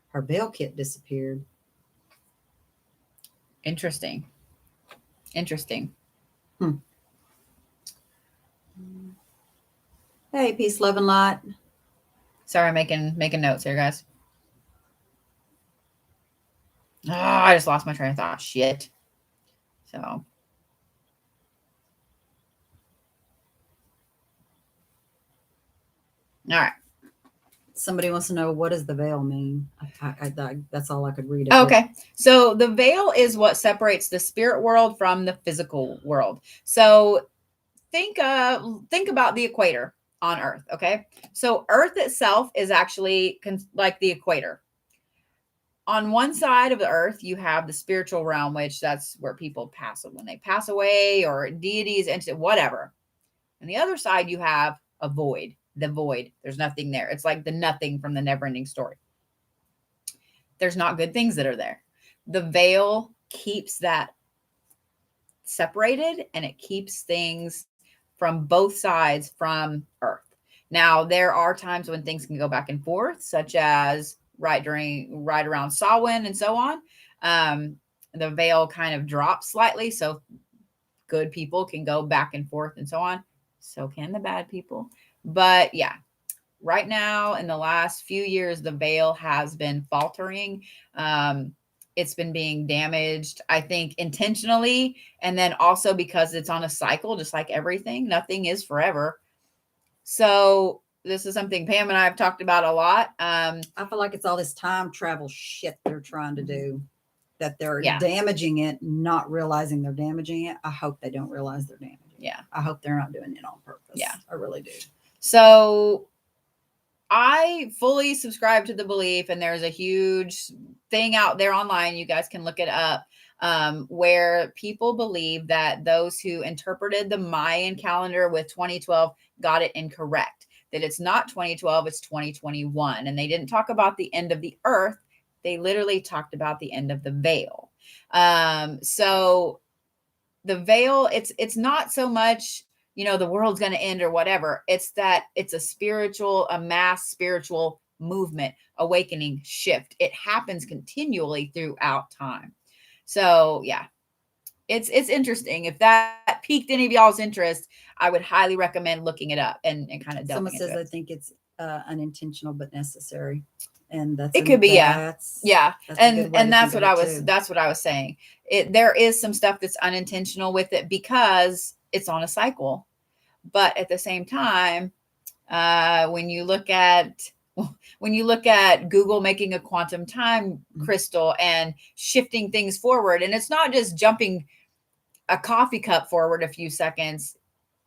Her veil kit disappeared. Interesting. Hey, peace, love, and light. Sorry, making notes here, guys. Oh, I just lost my train of thought. Shit. So. All right. Somebody wants to know, what does the veil mean? That's all I could read. Okay. So the veil is what separates the spirit world from the physical world. So think about the equator on Earth. Okay. So Earth itself is actually like the equator. On one side of the Earth, you have the spiritual realm, which that's where people pass when they pass away, or deities, and whatever. On the other side, you have a void. The void. There's nothing there. It's like the nothing from the never-ending story. There's not good things that are there. The veil keeps that separated, and it keeps things from both sides from Earth. Now, there are times when things can go back and forth, such as right around Samhain and so on. The veil kind of drops slightly, so good people can go back and forth and so on. So can the bad people. But yeah, right now in the last few years, the veil has been faltering. It's been being damaged, I think, intentionally. And then also because it's on a cycle, just like everything, nothing is forever. So this is something Pam and I have talked about a lot. I feel like it's all this time travel shit they're trying to do, that they're damaging it, not realizing they're damaging it. I hope they don't realize they're damaging it. Yeah. I hope they're not doing it on purpose. Yeah. I really do. So I fully subscribe to the belief, and there's a huge thing out there online, you guys can look it up, where people believe that those who interpreted the Mayan calendar with 2012 got it incorrect, that it's not 2012, it's 2021. And they didn't talk about the end of the earth. They literally talked about the end of the veil. So the veil, it's not so much, the world's going to end or whatever. It's that it's a mass spiritual movement, awakening, shift. It happens continually throughout time. So yeah, it's interesting. If that piqued any of y'all's interest, I would highly recommend looking it up and kind of delving into it. Someone says, I think it's unintentional but necessary. And it could be, yeah. And that's what I was saying. There is some stuff that's unintentional with it because it's on a cycle. But at the same time, when you look at Google making a quantum time crystal and shifting things forward, and it's not just jumping a coffee cup forward a few seconds,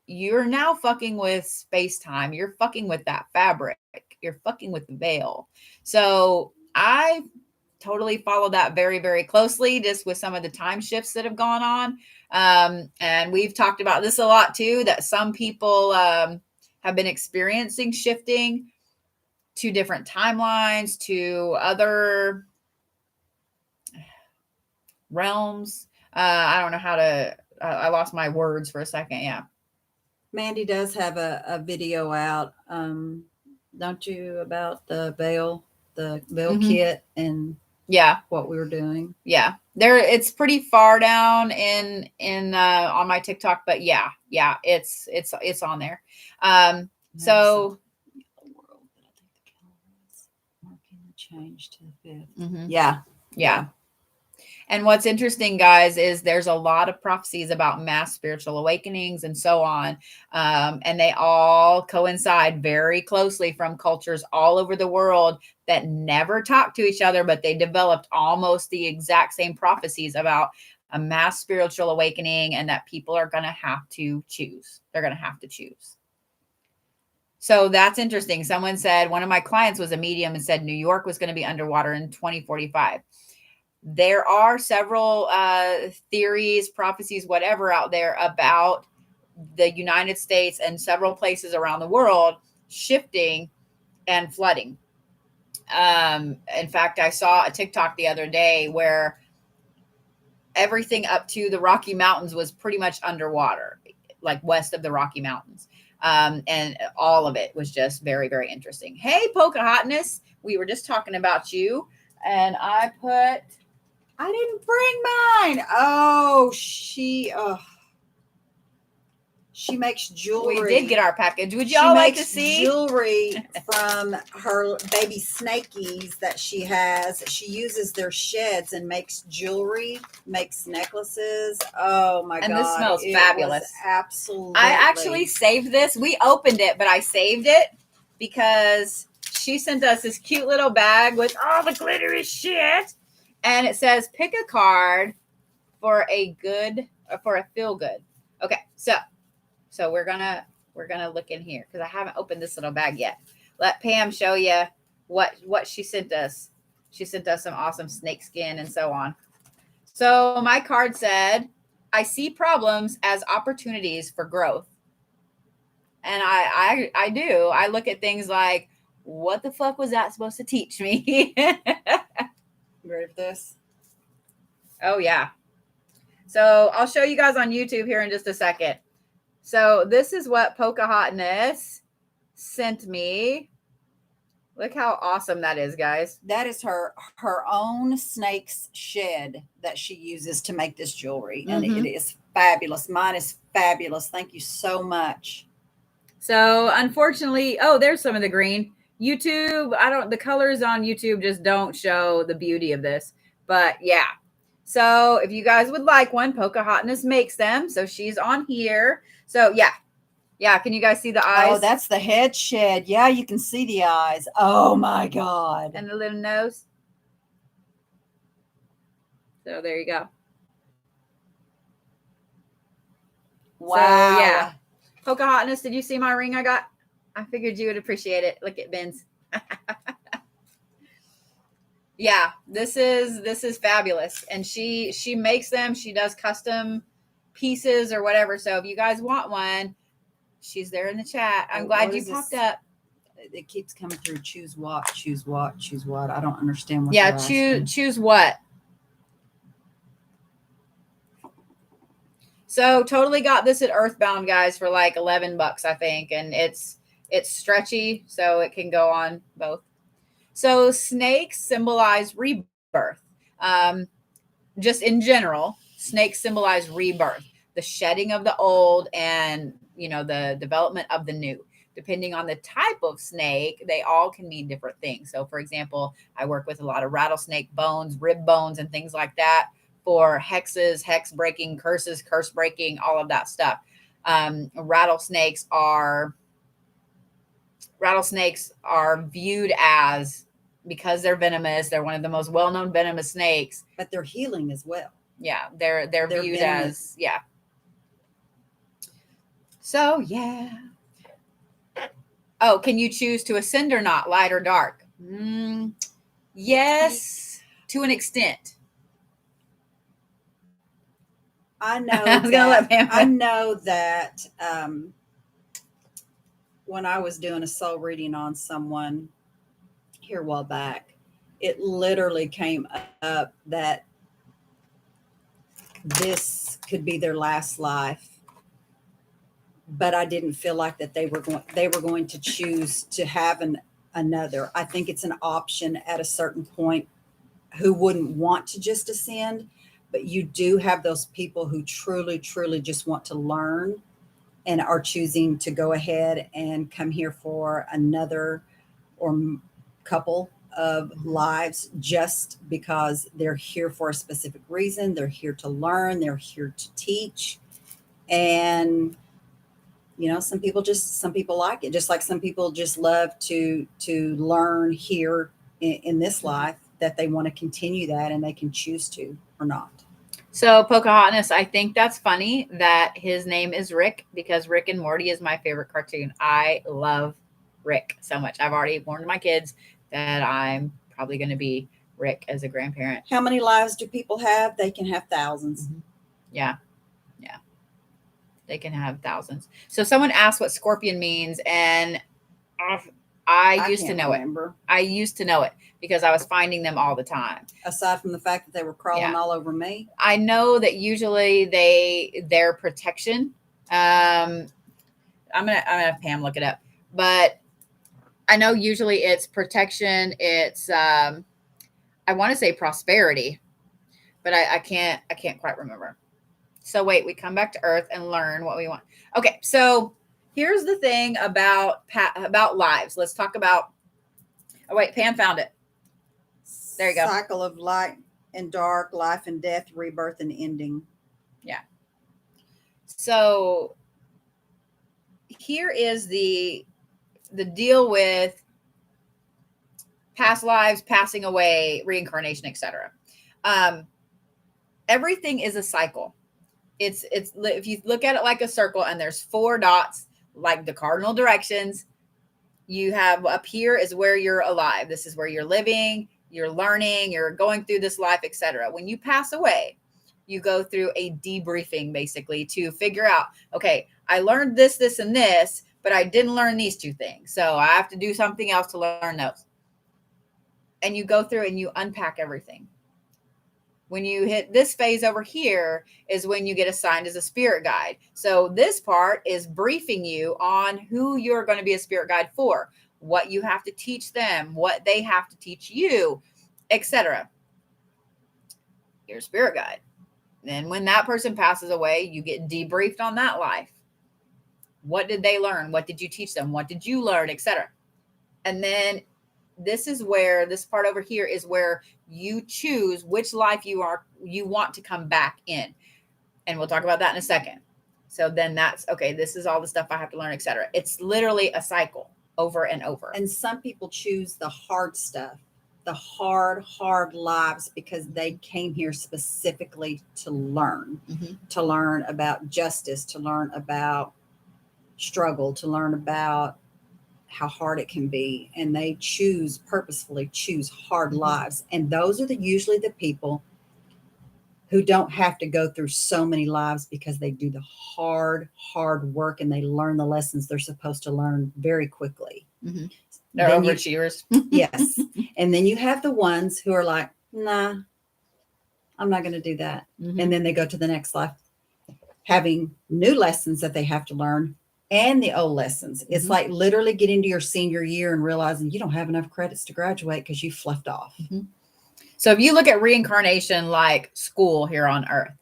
you're now fucking with space-time. You're fucking with that fabric. You're fucking with the veil. So I totally follow that very, very closely, just with some of the time shifts that have gone on. And we've talked about this a lot too, that some people have been experiencing shifting to different timelines, to other realms. I don't know how to, I lost my words for a second. Yeah. Mandy does have a video out, don't you, about the veil kit? And Yeah. what we were doing. Yeah. It's pretty far down in on my TikTok, but yeah, it's on there. So World that I think the calendar is marking the change to the 5th. mhm. Yeah. And what's interesting, guys, is there's a lot of prophecies about mass spiritual awakenings and so on. And they all coincide very closely from cultures all over the world that never talked to each other, but they developed almost the exact same prophecies about a mass spiritual awakening and that people are going to have to choose. They're going to have to choose. So that's interesting. Someone said, one of my clients was a medium and said New York was going to be underwater in 2045. There are several theories, prophecies, whatever out there about the United States and several places around the world shifting and flooding. In fact, I saw a TikTok the other day where everything up to the Rocky Mountains was pretty much underwater, like west of the Rocky Mountains. And all of it was just very, very interesting. Hey, Pocahontas, we were just talking about you. And I didn't bring mine. Oh, she makes jewelry. We did get our package. Would y'all like to see jewelry from her baby snakies that she has? She uses their sheds and makes jewelry, makes necklaces. Oh my God. And this smells fabulous. Absolutely. I actually saved this. We opened it, but I saved it because she sent us this cute little bag with all the glittery shit. And it says, pick a card for a feel good. Okay, so we're gonna look in here because I haven't opened this little bag yet. Let Pam show you what she sent us. She sent us some awesome snake skin and so on. So my card said, I see problems as opportunities for growth. And I do. I look at things like, what the fuck was that supposed to teach me? You ready for this? Oh, yeah. So I'll show you guys on YouTube here in just a second. So this is what Pocahontas sent me. Look how awesome that is, guys. That is her own snake's shed that she uses to make this jewelry. And it is fabulous. Mine is fabulous. Thank you so much. So unfortunately, there's some of the green. YouTube, the colors on YouTube just don't show the beauty of this. But yeah. So if you guys would like one, Pocahontas makes them. So she's on here. So yeah. Yeah. Can you guys see the eyes? Oh, that's the head shed. Yeah, you can see the eyes. Oh my God. And the little nose. So there you go. Wow. So, yeah. Pocahontas, did you see my ring I got? I figured you would appreciate it. Look at Ben's. Yeah, this is fabulous. And she makes them. She does custom pieces or whatever. So if you guys want one, she's there in the chat. I'm glad you popped up. It keeps coming through. Choose what? Choose what? Choose what? I don't understand what. Yeah, choose what? So totally got this at Earthbound, guys, for like $11, I think. And it's stretchy, so it can go on both. So snakes symbolize rebirth. Just in general, snakes symbolize rebirth, the shedding of the old and, the development of the new. Depending on the type of snake, they all can mean different things. So, for example, I work with a lot of rattlesnake bones, rib bones, and things like that for hexes, hex breaking, curses, curse breaking, all of that stuff. Rattlesnakes are viewed as, because they're venomous, they're one of the most well-known venomous snakes. But they're healing as well. Yeah, they're viewed venomous. as, yeah. So, yeah. Oh, can you choose to ascend or not, light or dark? Yes, to an extent. I know. I know that when I was doing a soul reading on someone here a while back, it literally came up that this could be their last life. But I didn't feel like that they were going to choose to have another. I think it's an option at a certain point who wouldn't want to just ascend, but you do have those people who truly, truly just want to learn and are choosing to go ahead and come here for another or couple of lives just because they're here for a specific reason. They're here to learn, they're here to teach. And some people like it, just like some people just love to learn here in this life, that they want to continue that and they can choose to or not. So Pocahontas, I think that's funny that his name is Rick, because Rick and Morty is my favorite cartoon. I love Rick so much. I've already warned my kids that I'm probably going to be Rick as a grandparent. How many lives do people have? They can have thousands. Mm-hmm. Yeah. They can have thousands. So someone asked what scorpion means, and I used to know remember. it. I used to know it because I was finding them all the time. Aside from the fact that they were crawling all over me. I know that usually their protection. I'm gonna have Pam look it up, but I know usually it's protection. It's I want to say prosperity, but I can't quite remember. So wait, we come back to Earth and learn what we want. Okay, so here's the thing about lives. Let's talk about. Oh wait, Pam found it. There you go. Cycle of light and dark, life and death, rebirth and ending. Yeah. So here is the deal with past lives, passing away, reincarnation, etc. Everything is a cycle. It's if you look at it like a circle and there's 4 dots, like the cardinal directions, you have up here is where you're alive. This is where you're living, you're learning, you're going through this life, etc. When you pass away, you go through a debriefing basically to figure out, okay, I learned this, this, and this, but I didn't learn these 2 things. So I have to do something else to learn those. And you go through and you unpack everything. When you hit this phase over here is when you get assigned as a spirit guide. So this part is briefing you on who you're going to be a spirit guide for, what you have to teach them, what they have to teach you, etc. You're a spirit guide. Then when that person passes away, you get debriefed on that life. What did they learn? What did you teach them? What did you learn, etc. And then this is where this part over here is where you choose which life you want to come back in. And we'll talk about that in a second. So then that's okay. This is all the stuff I have to learn, etc. It's literally a cycle over and over. And some people choose the hard stuff, the hard lives, because they came here specifically to learn, to learn about justice, to learn about struggle, to learn about how hard it can be. And they purposefully choose hard lives. And those are usually the people who don't have to go through so many lives, because they do the hard work and they learn the lessons they're supposed to learn very quickly. They're overachievers. Yes. And then you have the ones who are like, nah, I'm not going to do that. And then they go to the next life having new lessons that they have to learn, and the old lessons. It's like literally getting to your senior year and realizing you don't have enough credits to graduate because you fluffed off. So if you look at reincarnation like school here on Earth,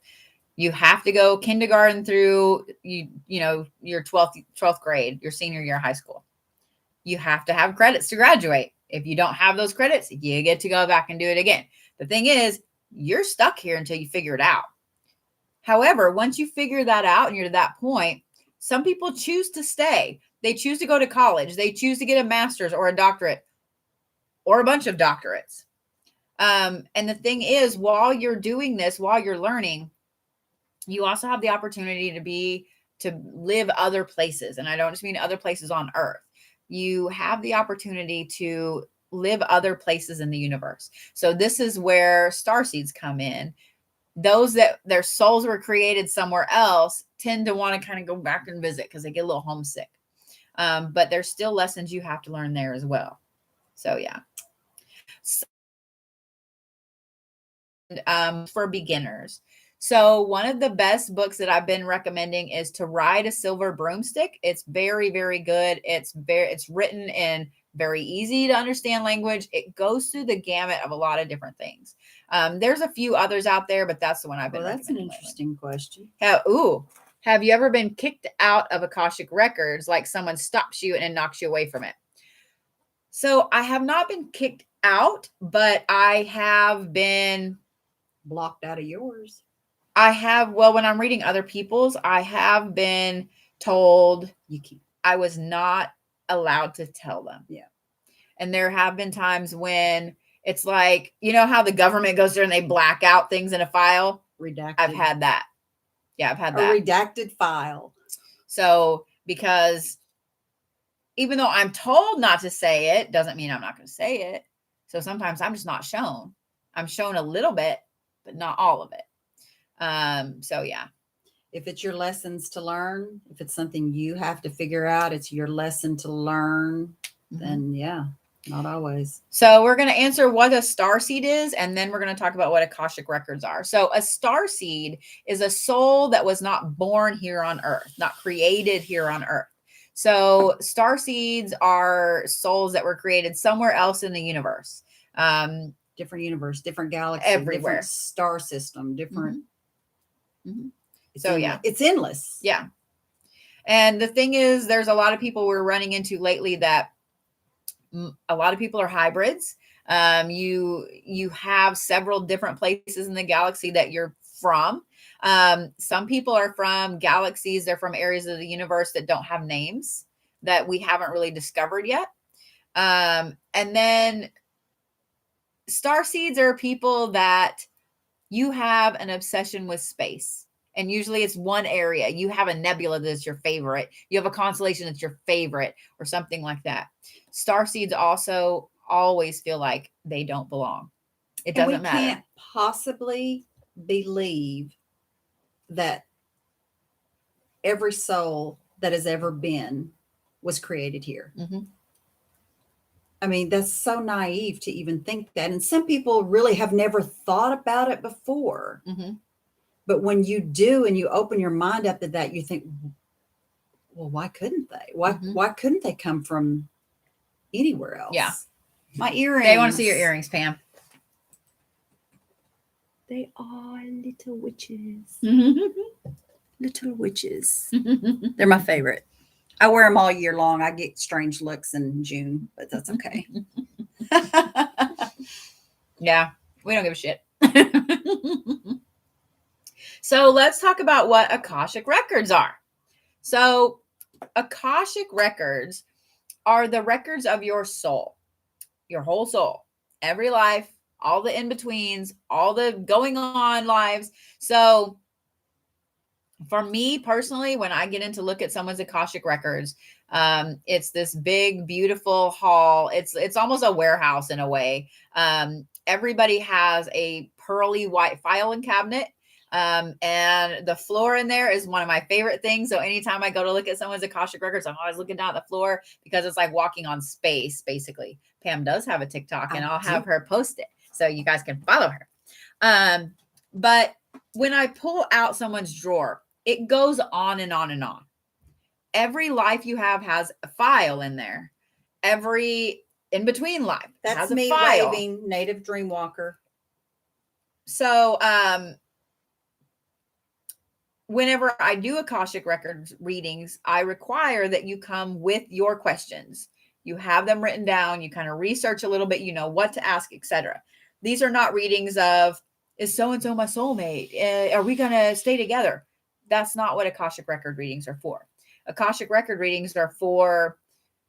you have to go kindergarten through your 12th grade, your senior year of high school. You have to have credits to graduate. If you don't have those credits, you get to go back and do it again. The thing is, you're stuck here until you figure it out. However, once you figure that out and you're to that point, some people choose to stay. They choose to go to college. They choose to get a master's or a doctorate or a bunch of doctorates. And the thing is, while you're doing this, while you're learning, you also have the opportunity to live other places. And I don't just mean other places on Earth. You have the opportunity to live other places in the universe. So this is where starseeds come in. Those that their souls were created somewhere else tend to want to kind of go back and visit because they get a little homesick. But there's still lessons you have to learn there as well. So yeah. For beginners. So one of the best books that I've been recommending is To Ride a Silver Broomstick. It's very, very good. It's written in very easy to understand language. It goes through the gamut of a lot of different things. There's a few others out there, but that's the one I've been Well, that's an recommending lately. interesting question. Have you ever been kicked out of Akashic Records, like someone stops you and knocks you away from it? So I have not been kicked out, but I have been blocked out of yours. Well, when I'm reading other people's, I have been told I was not allowed to tell them. Yeah. And there have been times when it's like, you know how the government goes there and they black out things in a file? Redacted. I've had that. Yeah, I've had that. A redacted file. So, because even though I'm told not to say it, doesn't mean I'm not going to say it. So sometimes I'm just not shown. I'm shown a little bit, but not all of it. So yeah. If it's your lessons to learn, if it's something you have to figure out, it's your lesson to learn, then yeah, not always. So we're going to answer what a starseed is, and then we're going to talk about what Akashic records are. So a starseed is a soul that was not born here on Earth, not created here on Earth. So starseeds are souls that were created somewhere else in the universe. Different universe, different galaxy, everywhere, different star system, different. So endless. yeah, it's endless. Yeah. And the thing is, there's a lot of people we're running into lately that a lot of people are hybrids. You have several different places in the galaxy that you're from. Some people are from galaxies. They're from areas of the universe that don't have names that we haven't really discovered yet. And then starseeds are people that you have an obsession with space. And usually it's one area. You have a nebula that's your favorite. You have a constellation that's your favorite or something like that. Starseeds also always feel like they don't belong. It doesn't matter. We can't possibly believe that every soul that has ever been was created here. I mean, that's so naive to even think that. And some people really have never thought about it before. But when you do and you open your mind up to that, you think, well, why couldn't they? Why couldn't they come from anywhere else? Yeah. My earrings. They want to see your earrings, Pam. They are little witches. Little witches. They're my favorite. I wear them all year long. I get strange looks in June, but that's okay. Yeah, we don't give a shit. So let's talk about what Akashic records are. So Akashic records are the records of your soul, your whole soul, every life, all the in-betweens, all the going on lives. So for me personally, when I get into look at someone's Akashic records, it's this big, beautiful hall. It's almost a warehouse in a way. Everybody has a pearly white filing cabinet. And the floor in there is one of my favorite things. So anytime I go to look at someone's Akashic records, I'm always looking down at the floor because it's like walking on space, basically. Pam does have a TikTok and I'll have her post it so you guys can follow her. But when I pull out someone's drawer, it goes on and on and on. Every life you have has a file in there. Every in between life has me waving native Dreamwalker. So, whenever I do Akashic records readings, I require that you come with your questions. You have them written down. You kind of research a little bit. You know what to ask, etc. These are not readings of, is so-and-so my soulmate? Are we going to stay together? That's not what Akashic record readings are for. Akashic record readings are for,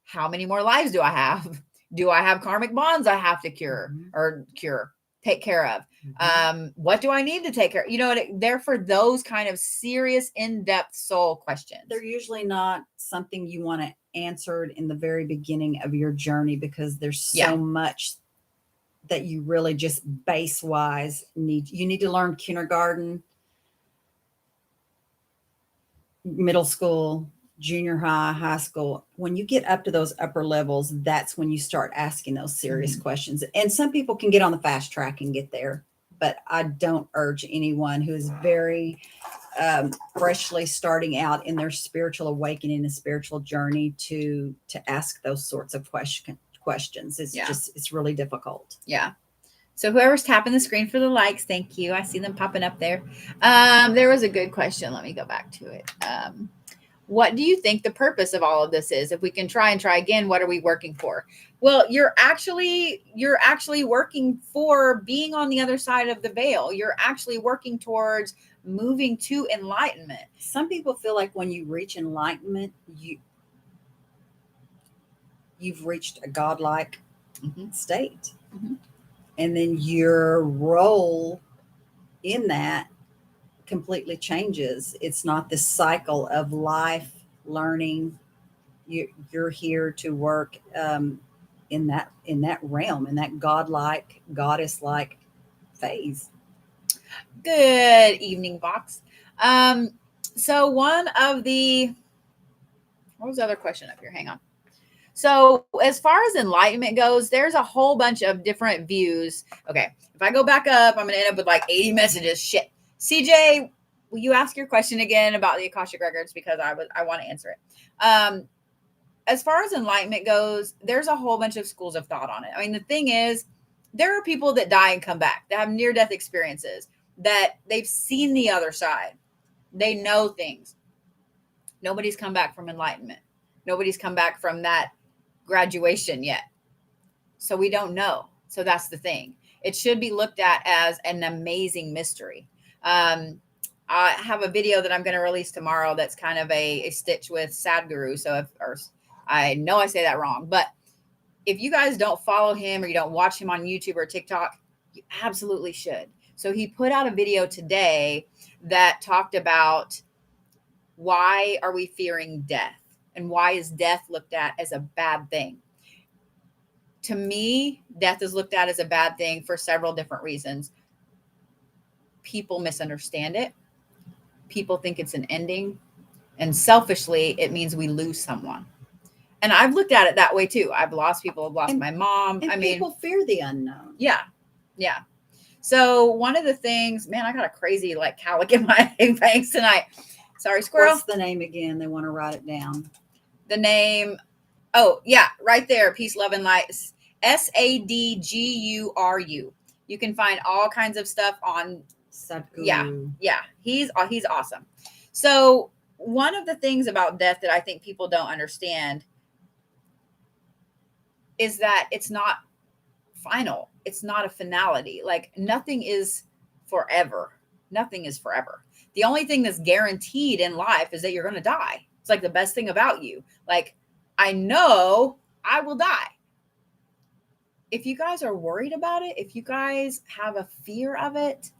how many more lives do I have? Do I have karmic bonds I have to take care of? What do I need to take care of? You know, they're for those kind of serious, in-depth soul questions. They're usually not something you want to answered in the very beginning of your journey because there's so much that you really just base-wise need to learn kindergarten, middle school, junior high, high school. When you get up to those upper levels, that's when you start asking those serious questions. And some people can get on the fast track and get there, but I don't urge anyone who is very freshly starting out in their spiritual awakening and spiritual journey to ask those sorts of questions. It's just, it's really difficult. Yeah. So whoever's tapping the screen for the likes, thank you. I see them popping up there. There was a good question. Let me go back to it. What do you think the purpose of all of this is? If we can try again, what are we working for? Well, you're actually working for being on the other side of the veil. You're actually working towards moving to enlightenment. Some people feel like when you reach enlightenment, you've reached a godlike state. Mm-hmm. And then your role in that completely changes. It's not this cycle of life learning. You're here to work in that realm, in that godlike, goddess-like phase. Good evening, Box. So one of the, what was the other question up here? Hang on. So as far as enlightenment goes, there's a whole bunch of different views. Okay. If I go back up, I'm going to end up with like 80 messages. Shit. CJ, will you ask your question again about the Akashic records? Because I want to answer it. As far as enlightenment goes, there's a whole bunch of schools of thought on it. I mean, the thing is, there are people that die and come back, that have near-death experiences, that they've seen the other side. They know things. Nobody's come back from enlightenment. Nobody's come back from that graduation yet. So we don't know. So that's the thing. It should be looked at as an amazing mystery. I have a video that I'm going to release tomorrow that's kind of a stitch with Sadhguru. So I know I say that wrong, but if you guys don't follow him or you don't watch him on YouTube or TikTok, you absolutely should. So he put out a video today that talked about why are we fearing death and why is death looked at as a bad thing? To me, death is looked at as a bad thing for several different reasons. People misunderstand it. People think it's an ending. And selfishly, it means we lose someone. And I've looked at it that way too. I've lost people. I've lost my mom. And people fear the unknown. Yeah. Yeah. So one of the things, man, I got a crazy like cowlick in my bangs tonight. Sorry, squirrel. What's the name again? They want to write it down. The name. Oh, yeah. Right there. Peace, love, and light. Sadguru. You can find all kinds of stuff on Sadhguru. Yeah. He's awesome. So one of the things about death that I think people don't understand is that it's not final. It's not a finality. Like nothing is forever. Nothing is forever. The only thing that's guaranteed in life is that you're going to die. It's like the best thing about you. Like, I know I will die. If you guys are worried about it, if you guys have a fear of it,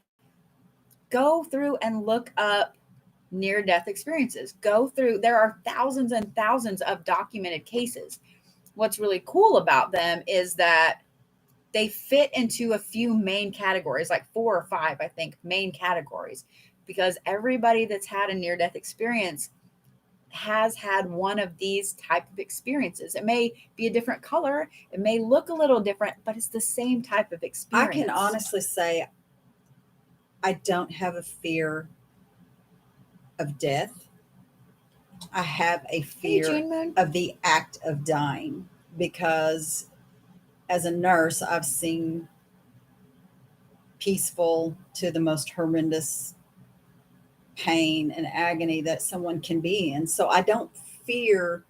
go through and look up near-death experiences. There are thousands and thousands of documented cases. What's really cool about them is that they fit into a few main categories, like 4 or 5, I think, main categories, because everybody that's had a near-death experience has had one of these type of experiences. It may be a different color. It may look a little different, but it's the same type of experience. I can honestly say I don't have a fear of death. I have a fear of the act of dying, because as a nurse, I've seen peaceful to the most horrendous pain and agony that someone can be in. So I don't fear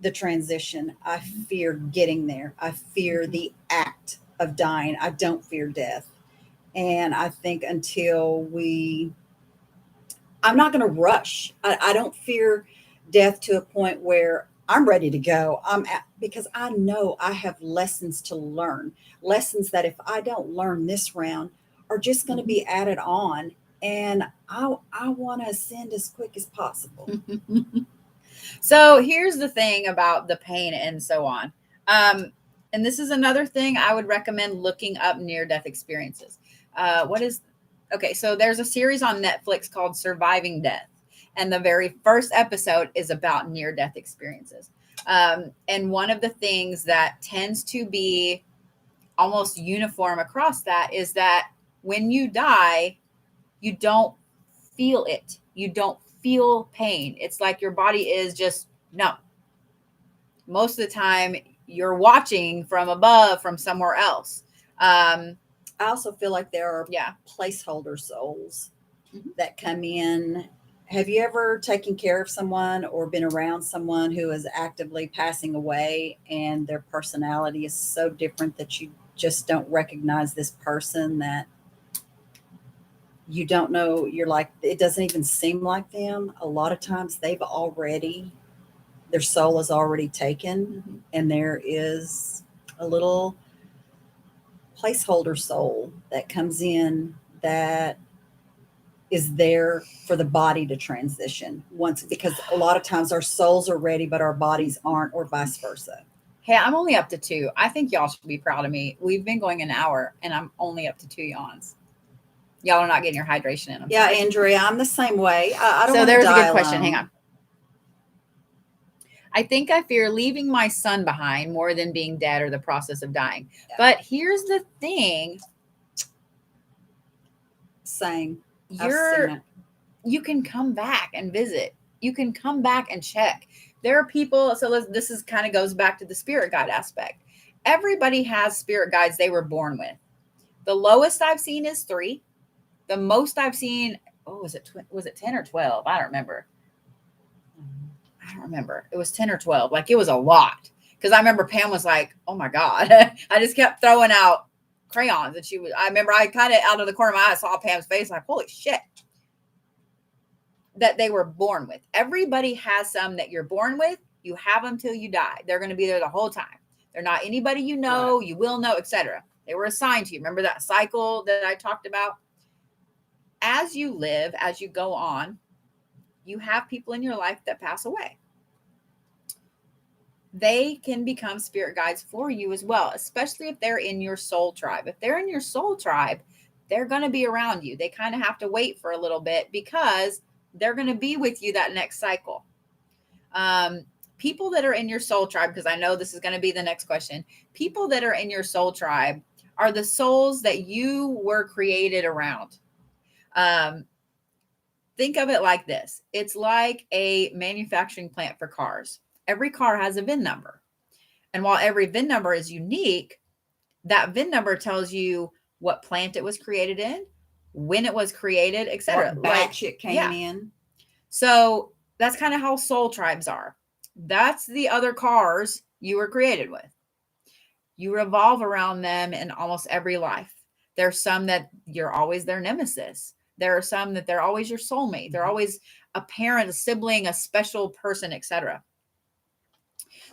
the transition. I fear getting there. I fear the act of dying. I don't fear death. And I think I'm not going to rush. I don't fear death to a point where I'm ready to go. Because I know I have lessons to learn, lessons that if I don't learn this round are just going to be added on. And I want to ascend as quick as possible. So here's the thing about the pain and so on. And this is another thing I would recommend looking up near-death experiences. Okay, so there's a series on Netflix called Surviving Death. And the very first episode is about near-death experiences. And one of the things that tends to be almost uniform across that is that when you die, you don't feel it. You don't feel pain. It's like your body is just numb. Most of the time, you're watching from above, from somewhere else. Um, I also feel like there are yeah. placeholder souls Mhm. that come in. Have you ever taken care of someone or been around someone who is actively passing away and their personality is so different that you just don't recognize this person, that you don't know, you're like, it doesn't even seem like them? A lot of times their soul is already taken, Mhm. and there is a little placeholder soul that comes in that is there for the body to transition once, because a lot of times our souls are ready but our bodies aren't, or vice versa. Hey, I'm only up to 2. I think y'all should be proud of me. We've been going an hour and I'm only up to 2 yawns. Y'all are not getting your hydration in. I'm Yeah, sorry. Andrea, I'm the same way. I don't So want to there's a die good question. alone. Hang on. I think I fear leaving my son behind more than being dead or the process of dying. Yeah. But here's the thing. Same. I've seen it. You can come back and visit. You can come back and check. There are people. So this is kind of goes back to the spirit guide aspect. Everybody has spirit guides they were born with. The lowest I've seen is 3. The most I've seen, was it 10 or 12? I don't remember. It was 10 or 12. Like, it was a lot. Because I remember Pam was like, oh my God. I just kept throwing out crayons. And I remember I kind of out of the corner of my eye saw Pam's face like, holy shit. That they were born with. Everybody has some that you're born with. You have them till you die. They're going to be there the whole time. They're not anybody you know, you will know, etc. They were assigned to you. Remember that cycle that I talked about? As you live, as you go on, you have people in your life that pass away. They can become spirit guides for you as well, especially if they're in your soul tribe. If they're in your soul tribe, they're going to be around you. They kind of have to wait for a little bit because they're going to be with you that next cycle. People that are in your soul tribe, because I know this is going to be the next question. People that are in your soul tribe are the souls that you were created around. Think of it like this. It's like a manufacturing plant for cars. Every car has a VIN number. And while every VIN number is unique, that VIN number tells you what plant it was created in, when it was created, etc. What batch it came in. So that's kind of how soul tribes are. That's the other cars you were created with. You revolve around them in almost every life. There's some that you're always their nemesis. There are some that they're always your soulmate. They're always a parent, a sibling, a special person, etc.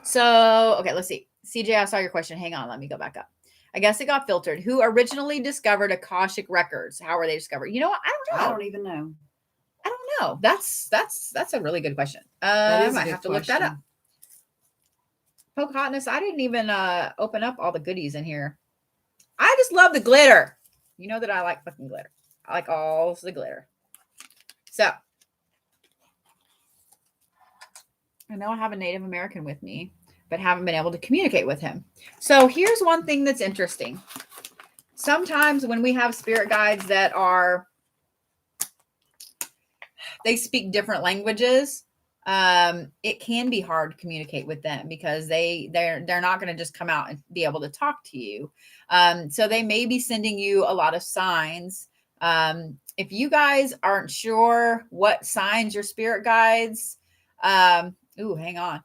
So, okay, let's see. CJ, I saw your question. Hang on, let me go back up. I guess it got filtered. Who originally discovered Akashic records? How were they discovered? You know what? I don't know. I don't even know. I don't know. That's a really good question. That is I might have to look that up. Pocahontas, I didn't even open up all the goodies in here. I just love the glitter. You know that I like fucking glitter. I like all the glitter. So, I know I have a Native American with me, but haven't been able to communicate with him. So, here's one thing that's interesting. Sometimes when we have spirit guides that they speak different languages, it can be hard to communicate with them because they're not going to just come out and be able to talk to you. So they may be sending you a lot of signs. If you guys aren't sure what signs your spirit guides, hang on.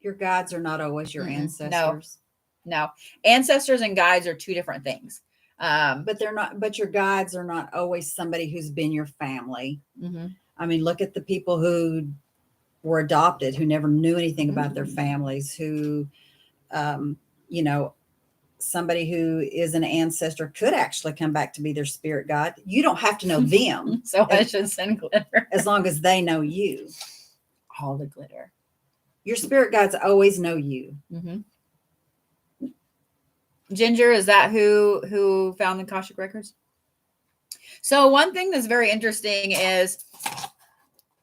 Your guides are not always your ancestors. No. Ancestors and guides are 2 different things. But they're not. But your guides are not always somebody who's been your family. Mm-hmm. I mean, look at the people who were adopted, who never knew anything about their families, who, somebody who is an ancestor could actually come back to be their spirit guide. You don't have to know them. So I should send glitter. As long as they know you. All the glitter. Your spirit guides always know you. Mm-hmm. Ginger, is that who found the Akashic records? So one thing that's very interesting is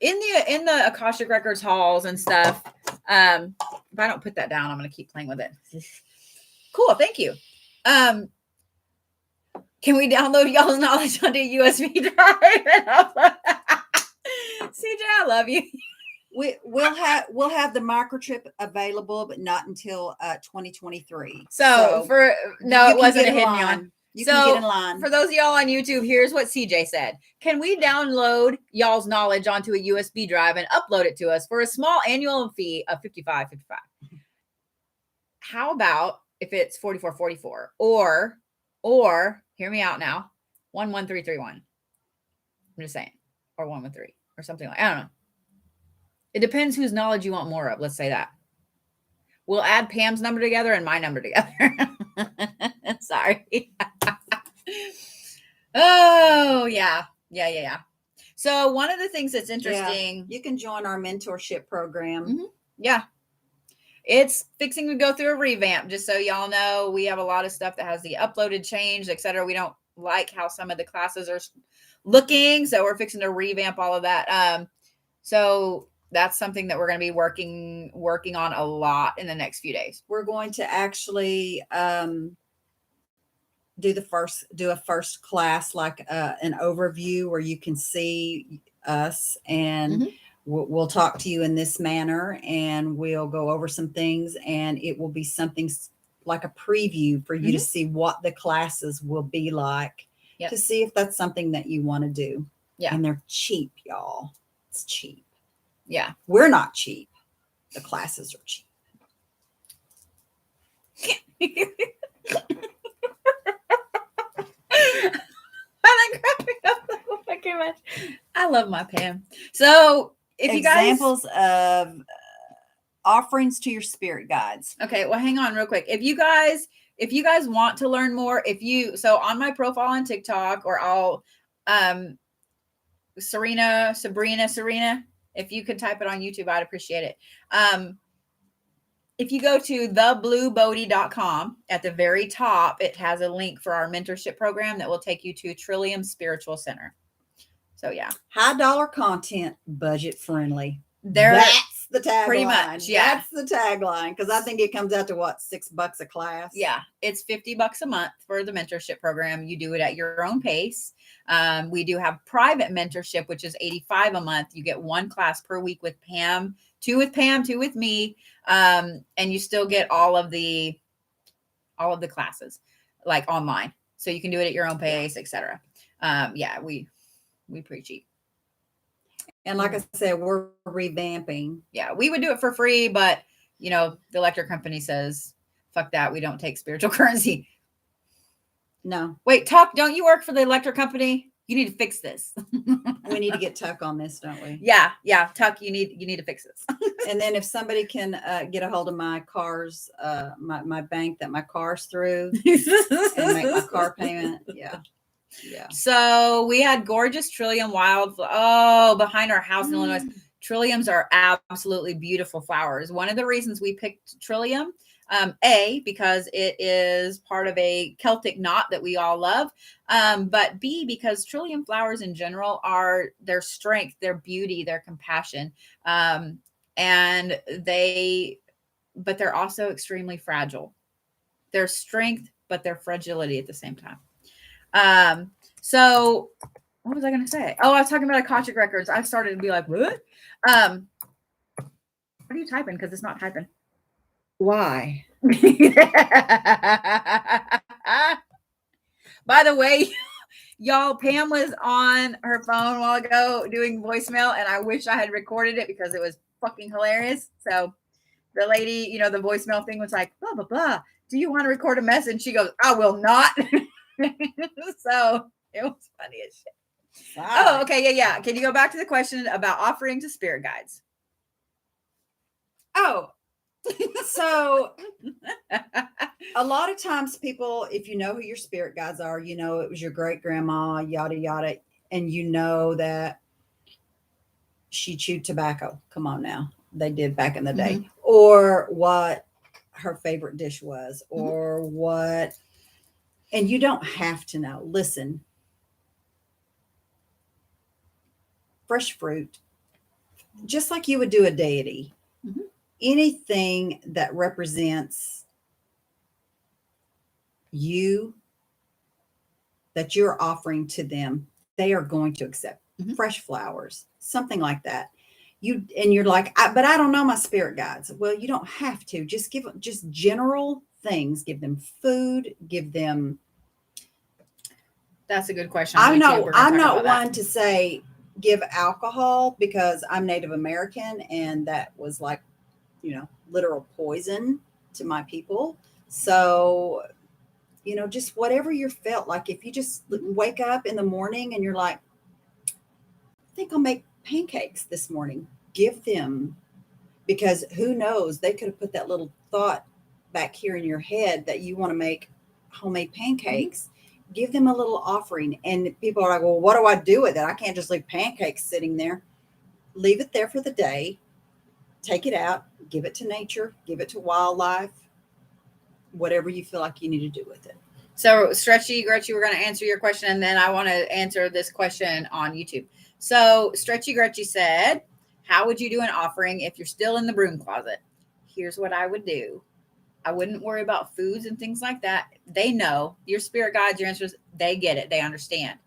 in the Akashic records halls and stuff. If I don't put that down, I'm going to keep playing with it. Cool, thank you. Can we download y'all's knowledge onto a USB drive? CJ, I love you. We'll have the microchip available, but not until 2023. So for no, you it can wasn't get a in hidden line. yawn. You So can get in line. for those of y'all on YouTube, here's what CJ said. Can we download y'all's knowledge onto a USB drive and upload it to us for a small annual fee of $55.55? How about if it's $44.44 or hear me out now, 11331. I'm just saying, or 113 or something like, I don't know. It depends whose knowledge you want more of. Let's say that. We'll add Pam's number together and my number together. Sorry. Oh, yeah. So one of the things that's interesting. You can join our mentorship program. Yeah. It's fixing to go through a revamp. Just so y'all know, we have a lot of stuff that has the uploaded change, etc. We don't like how some of the classes are looking. So we're fixing to revamp all of that. So that's something that we're going to be working on a lot in the next few days. We're going to actually do a first class, like an overview where you can see us, and we'll talk to you in this manner, and we'll go over some things, and it will be something like a preview for you to see what the classes will be like, to see if that's something that you want to do. Yeah. And they're cheap, y'all. It's cheap. Yeah. We're not cheap. The classes are cheap. I love my Pam. So if you guys examples of offerings to your spirit guides. Okay, well, hang on real quick. If you guys want to learn more, so on my profile on TikTok, or I'll Sabrina, if you could type it on YouTube, I'd appreciate it. If you go to thebluebodhi.com, at the very top, it has a link for our mentorship program that will take you to Trillium Spiritual Center. So yeah. High dollar content, budget friendly. That's the tagline. Pretty much, yeah. That's the tagline, because I think it comes out to what, $6 a class? Yeah, it's $50 a month for the mentorship program. You do it at your own pace. We do have private mentorship, which is $85 a month. You get one class per week with Pam, two with me, and you still get all of the classes like online, so you can do it at your own pace, etc. Yeah, we pretty cheap. And like I said, we're revamping. Yeah, we would do it for free, but the electric company says, fuck that. We don't take spiritual currency. No. Wait, Tuck, don't you work for the electric company? You need to fix this. We need to get Tuck on this, don't we? Yeah. Tuck, you need to fix this. And then if somebody can get a hold of my car's, my bank that my car's through, and make my car payment. Yeah. So we had gorgeous Trillium behind our house in Illinois. Trilliums are absolutely beautiful flowers. One of the reasons we picked Trillium, A, because it is part of a Celtic knot that we all love, but B, because Trillium flowers in general are their strength, their beauty, their compassion, but they're also extremely fragile. Their strength, but their fragility at the same time. So what was I going to say? Oh, I was talking about Akashic records. I started to be like, what? What are you typing? Because it's not typing. Why? By the way, y'all, Pam was on her phone a while ago doing voicemail, and I wish I had recorded it because it was fucking hilarious. So the lady, the voicemail thing was like, blah, blah, blah. Do you want to record a message? She goes, I will not. So it was funny as shit. Oh, okay. Yeah. Can you go back to the question about offering to spirit guides? Oh, so a lot of times people, if you know who your spirit guides are, it was your great grandma, yada, yada, and that she chewed tobacco. Come on now. They did back in the day. Or what her favorite dish was, or what, and you don't have to know. Listen, fresh fruit, just like you would do a deity, anything that represents you that you're offering to them, they are going to accept. Fresh flowers, something like that. you're like, but I don't know my spirit guides. Well, you don't have to. Just give them just general things. Give them food. Give them. That's a good question. I'm YouTube. not one to say give alcohol because I'm Native American and that was like, literal poison to my people. So, just whatever you felt like. If you just wake up in the morning and you're like, I think I'll make pancakes this morning, give them, because who knows, they could have put that little thought back here in your head that you want to make homemade pancakes. Give them a little offering. And people are like, well, what do I do with it? I can't just leave pancakes sitting there. Leave it there for the day. Take it out, give it to nature, give it to wildlife, whatever you feel like you need to do with it. So Stretchy Gretchy, we're going to answer your question, and then I want to answer this question on YouTube. So Stretchy Gretchy said, how would you do an offering if you're still in the broom closet? Here's what I would do. I wouldn't worry about foods and things like that. They know your spirit guides, your answers. They get it. They understand.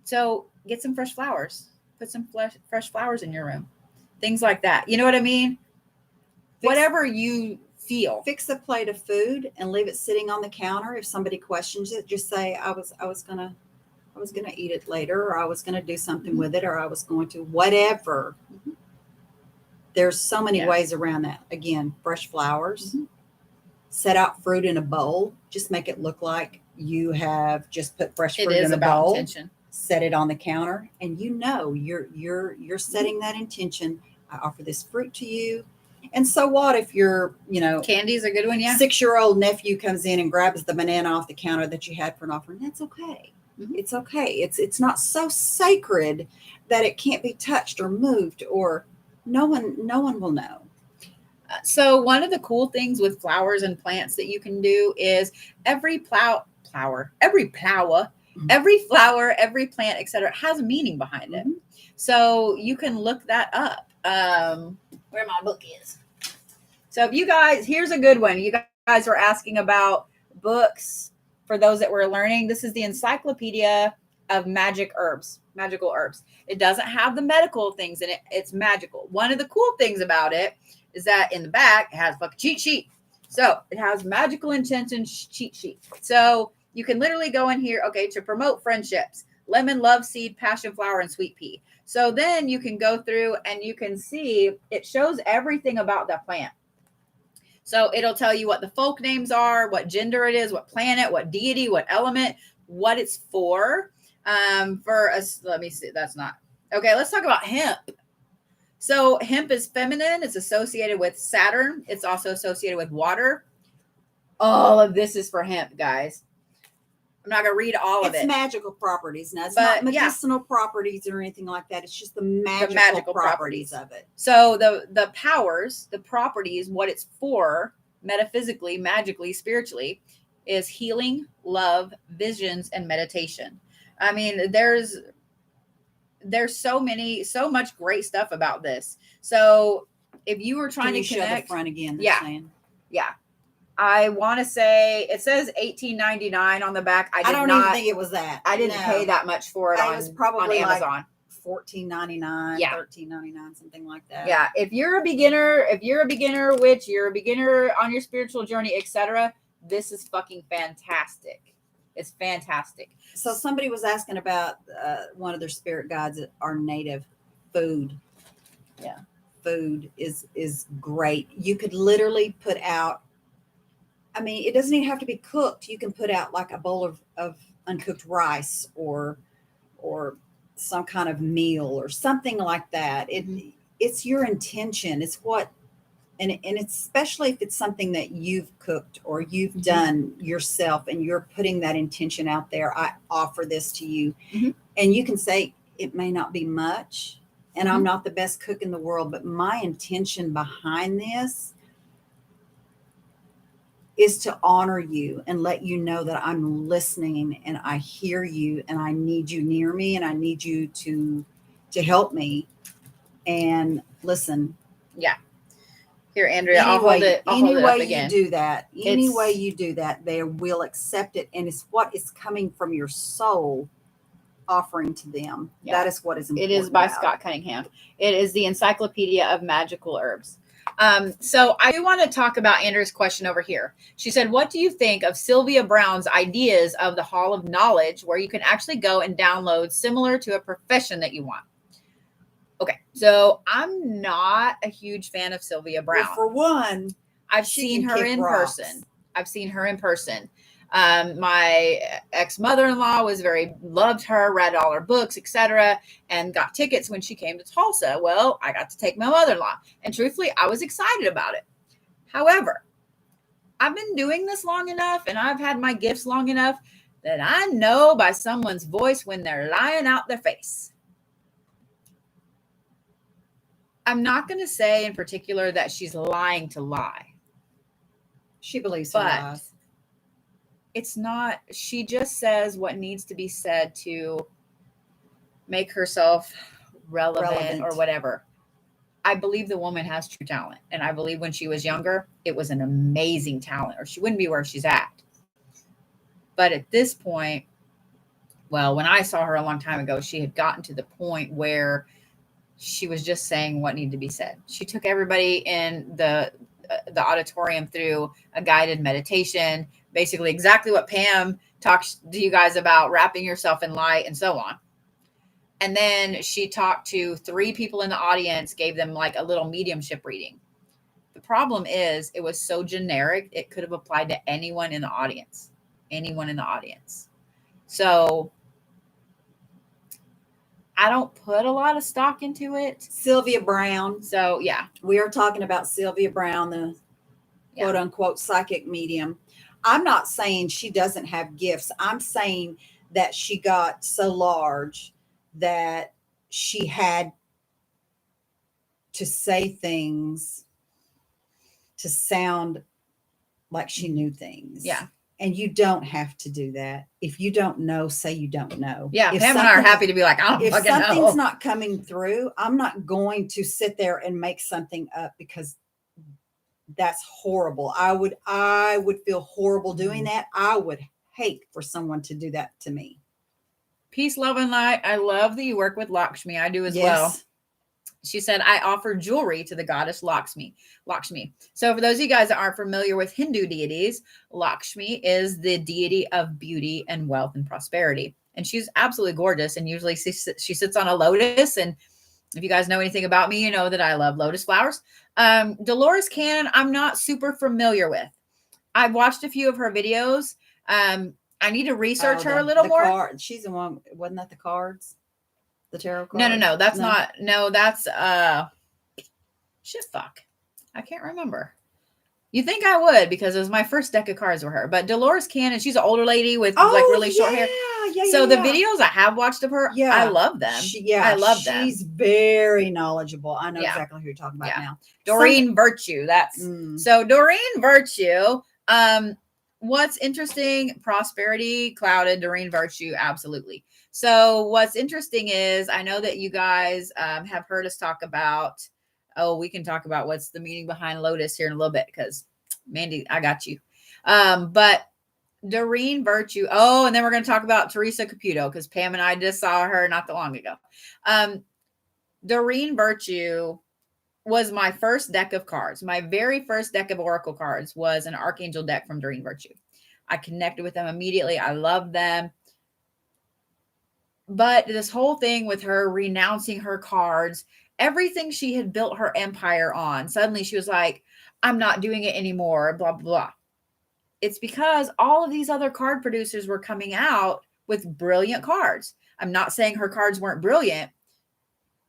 So get some fresh flowers. Put some fresh flowers in your room. Things like that. You know what I mean? Whatever you feel. Fix a plate of food and leave it sitting on the counter. If somebody questions it, just say, I was gonna eat it later, or I was gonna do something with it, or I was going to whatever. There's so many ways around that. Again, fresh flowers. Set out fruit in a bowl. Just make it look like you have just put fresh fruit in a bowl. Intention. Set it on the counter, and you're setting that intention. I offer this fruit to you. And so what if your candy's a good one, 6-year-old nephew comes in and grabs the banana off the counter that you had for an offering? That's okay. It's okay. It's not so sacred that it can't be touched or moved, or no one will know. So one of the cool things with flowers and plants that you can do is every flower, every plant, etc., has a meaning behind it. So you can look that up. Where my book is. So if you guys, here's a good one. You guys were asking about books for those that were learning. This is the Encyclopedia of Magical Herbs. It doesn't have the medical things in it. It's magical. One of the cool things about it is that in the back, it has like a cheat sheet. So it has magical intentions cheat sheet. So you can literally go in here, to promote friendships, lemon, love seed, passion flower, and sweet pea. So then you can go through and you can see, it shows everything about that plant. So it'll tell you what the folk names are, what gender it is, what planet, what deity, what element, what it's for. For us, let me see. That's not. Okay, let's talk about hemp. So hemp is feminine. It's associated with Saturn. It's also associated with water. All of this is for hemp, guys. I'm not going to read all of it. It's magical properties. Now, it's not medicinal properties or anything like that. It's just the magical properties of it. So the powers, the properties, what it's for, metaphysically, magically, spiritually, is healing, love, visions, and meditation. I mean, there's so much great stuff about this. So if you were trying to connect, show the front again. Yeah. I want to say it says $18.99 on the back. I don't even think it was that. I didn't pay that much for it. It was probably on Amazon. $14.99, $13.99, something like that. Yeah. If you're a beginner witch, you're a beginner on your spiritual journey, etc., this is fucking fantastic. It's fantastic. So somebody was asking about one of their spirit guides that are native. Food. Yeah. Food is great. You could literally put out, it doesn't even have to be cooked. You can put out like a bowl of uncooked rice or some kind of meal or something like that. It's your intention. It's what, and it's especially if it's something that you've cooked or you've done yourself and you're putting that intention out there. I offer this to you. And you can say, it may not be much and I'm not the best cook in the world, but my intention behind this is to honor you and let you know that I'm listening and I hear you and I need you near me and I need you to help me and listen. Yeah. Here, Andrea, I'll hold it up again. Any way you do that, they will accept it. And it's what is coming from your soul offering to them. Yeah. That is what is important. It is by about Scott Cunningham. It is the Encyclopedia of Magical Herbs. So I do want to talk about Andrew's question over here. She said, what do you think of Sylvia Browne's ideas of the Hall of Knowledge, where you can actually go and download similar to a profession that you want? Okay, so I'm not a huge fan of Sylvia Brown. Well, for one, I've she seen can her kick in rocks. person. I've seen her in person. My ex-mother-in-law loved her, read all her books, etc., and got tickets when she came to Tulsa. Well, I got to take my mother-in-law, and truthfully, I was excited about it. However, I've been doing this long enough, and I've had my gifts long enough that I know by someone's voice when they're lying out their face. I'm not going to say in particular that she's lying to lie. She believes her But lies. it's not, she just says what needs to be said to make herself relevant or whatever. I believe the woman has true talent. And I believe when she was younger, it was an amazing talent, or she wouldn't be where she's at. But at this point, well, when I saw her a long time ago, she had gotten to the point where she was just saying what needed to be said. She took everybody in the auditorium through a guided meditation, basically exactly what Pam talks to you guys about, wrapping yourself in light and so on. And then she talked to 3 people in the audience, gave them like a little mediumship reading. The problem is it was so generic, it could have applied to anyone in the audience. Anyone in the audience. So I don't put a lot of stock into it. Sylvia Brown. So yeah. We are talking about Sylvia Brown, the quote unquote psychic medium. I'm not saying she doesn't have gifts. I'm saying that she got so large that she had to say things to sound like she knew things. Yeah. And you don't have to do that. If you don't know, say you don't know. Yeah, if Pam and I are happy to be like, I don't if fucking something's know. not coming through, I'm not going to sit there and make something up, because that's horrible. I would feel horrible doing that. I would hate for someone to do that to me. Peace, love, and light. I love that you work with Lakshmi. I do as well. She said, I offer jewelry to the goddess Lakshmi. So for those of you guys that aren't familiar with Hindu deities, Lakshmi is the deity of beauty and wealth and prosperity. And she's absolutely gorgeous. And usually she sits on a lotus. And if you guys know anything about me, you know that I love lotus flowers. Dolores Cannon, I'm not super familiar with. I've watched a few of her videos. I need to research her a little more. She's the one, wasn't that the cards? The tarot cards? No, that's not. No, that's shit. Fuck, I can't remember. You think I would, because it was my first deck of cards with her. But Dolores Cannon, she's an older lady with like really short hair. So the videos I have watched of her, I love them. I love them. She's very knowledgeable. I know exactly who you're talking about now. Doreen Virtue. That's so Doreen Virtue. What's interesting, prosperity clouded, Doreen Virtue, absolutely. So what's interesting is, I know that you guys have heard us talk about, we can talk about what's the meaning behind Lotus here in a little bit, because Mandy, I got you. But Doreen Virtue, and then we're going to talk about Teresa Caputo, because Pam and I just saw her not that long ago. Doreen Virtue was my first deck of cards. My very first deck of oracle cards was an Archangel deck from Doreen Virtue. I connected with them immediately. I loved them. But this whole thing with her renouncing her cards, everything she had built her empire on, suddenly she was like, I'm not doing it anymore, blah, blah, blah. It's because all of these other card producers were coming out with brilliant cards. I'm not saying her cards weren't brilliant,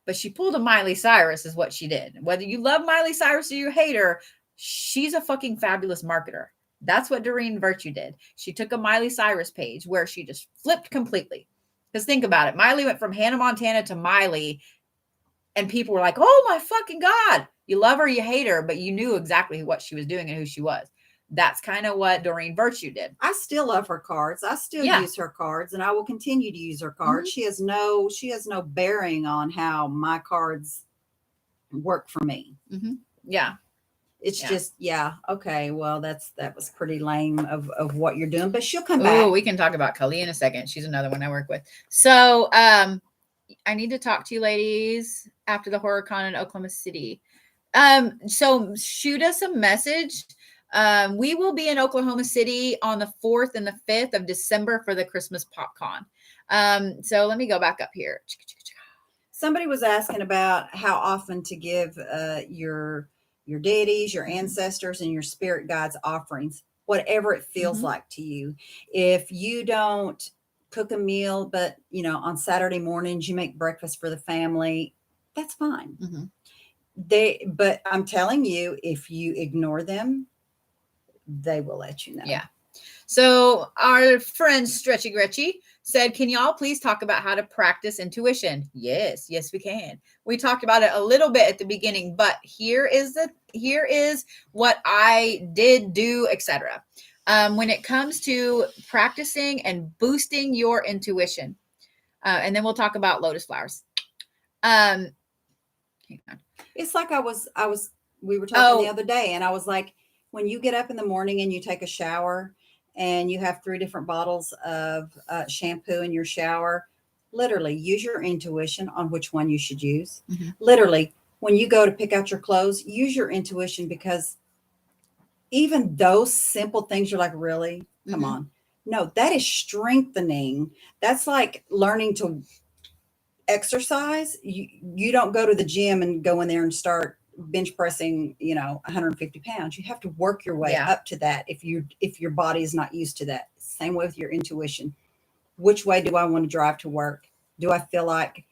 but she pulled a Miley Cyrus is what she did. Whether you love Miley Cyrus or you hate her, she's a fucking fabulous marketer. That's what Doreen Virtue did. She took a Miley Cyrus page where she just flipped completely. Because think about it. Miley went from Hannah Montana to Miley, and people were like, oh my fucking God. You love her, you hate her, but you knew exactly what she was doing and who she was. That's kind of what Doreen Virtue did. I still love her cards. I still use her cards, and I will continue to use her cards. Mm-hmm. She has no bearing on how my cards work for me. Mm-hmm. Yeah. It's Yeah. just, yeah, okay, well, that was pretty lame of what you're doing, but she'll come Oh, back. we can talk about Kali in a second. She's another one I work with. So I need to talk to you ladies after the HorrorCon in Oklahoma City. So shoot us a message. We will be in Oklahoma City on the 4th and the 5th of December for the Christmas PopCon. So let me go back up here. Somebody was asking about how often to give your deities, your ancestors, and your spirit guides offerings, whatever it feels like to you. If you don't cook a meal, but on Saturday mornings you make breakfast for the family, that's fine. But I'm telling you, if you ignore them, they will let you know. Yeah. So our friend Stretchy Gretchy said, can y'all please talk about how to practice intuition? Yes, we can. We talked about it a little bit at the beginning, but here is what I did do, etc. When it comes to practicing and boosting your intuition, and then we'll talk about lotus flowers. Hang on. It's like we were talking the other day, and I was like, when you get up in the morning and you take a shower and you have 3 different bottles of shampoo in your shower, literally use your intuition on which one you should use. Literally, when you go to pick out your clothes, use your intuition, because even those simple things, you're like, really? Come on. No, that is strengthening. That's like learning to exercise. You don't go to the gym and go in there and start bench pressing 150 pounds. You have to work your way up to that if your body is not used to that. Same way with your intuition. Which way do I want to drive to work? Do I feel like,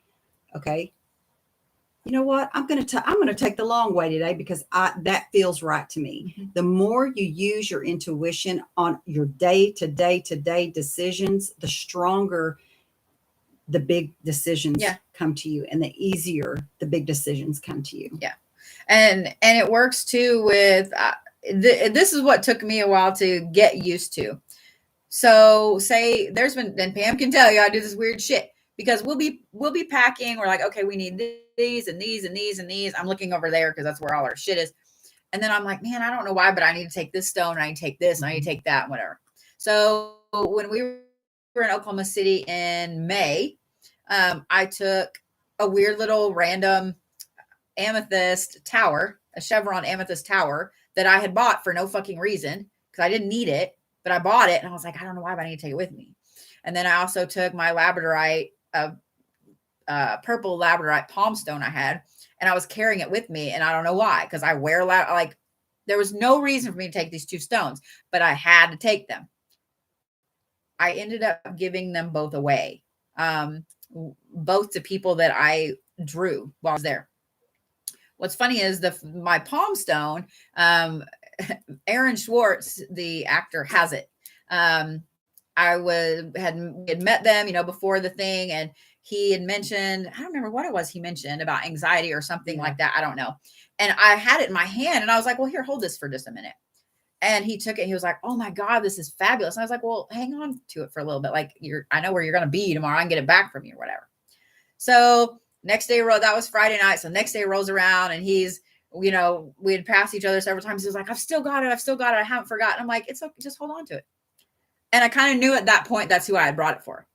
okay, you know what, I'm going to take the long way today because that feels right to me. The more you use your intuition on your day to day decisions, the stronger the big decisions come to you, and the easier the big decisions come to you. Yeah. And it works too with, this is what took me a while to get used to. So say there's been, and Pam can tell you, I do this weird shit because we'll be packing. We're like, okay, we need these and these and these and these. I'm looking over there because that's where all our shit is. And then I'm like, man, I don't know why, but I need to take this stone. I need to take this. And I need to take that, whatever. So when we were in Oklahoma City in May, I took a weird little random amethyst tower, a chevron amethyst tower that I had bought for no fucking reason because I didn't need it, but I bought it and I was like, I don't know why, but I need to take it with me. And then I also took my labradorite, purple labradorite palm stone I had, and I was carrying it with me, and I don't know why, because I wear like there was no reason for me to take these 2 stones, but I had to take them. I ended up giving them both away, both to people that I drew while I was there. What's funny is my palm stone, Aaron Schwartz, the actor, has it. I had met them, before the thing, and he had mentioned, I don't remember what it was he mentioned about anxiety or something like that. I don't know. And I had it in my hand, and I was like, well, here, hold this for just a minute. And he took it. He was like, oh my God, this is fabulous. And I was like, well, hang on to it for a little bit. Like I know where you're going to be tomorrow. I can get it back from you or whatever. So next day, that was Friday night. So next day rolls around, and he's, we had passed each other several times. He was like, I've still got it. I haven't forgotten. I'm like, it's okay. Just hold on to it. And I kind of knew at that point, that's who I had brought it for.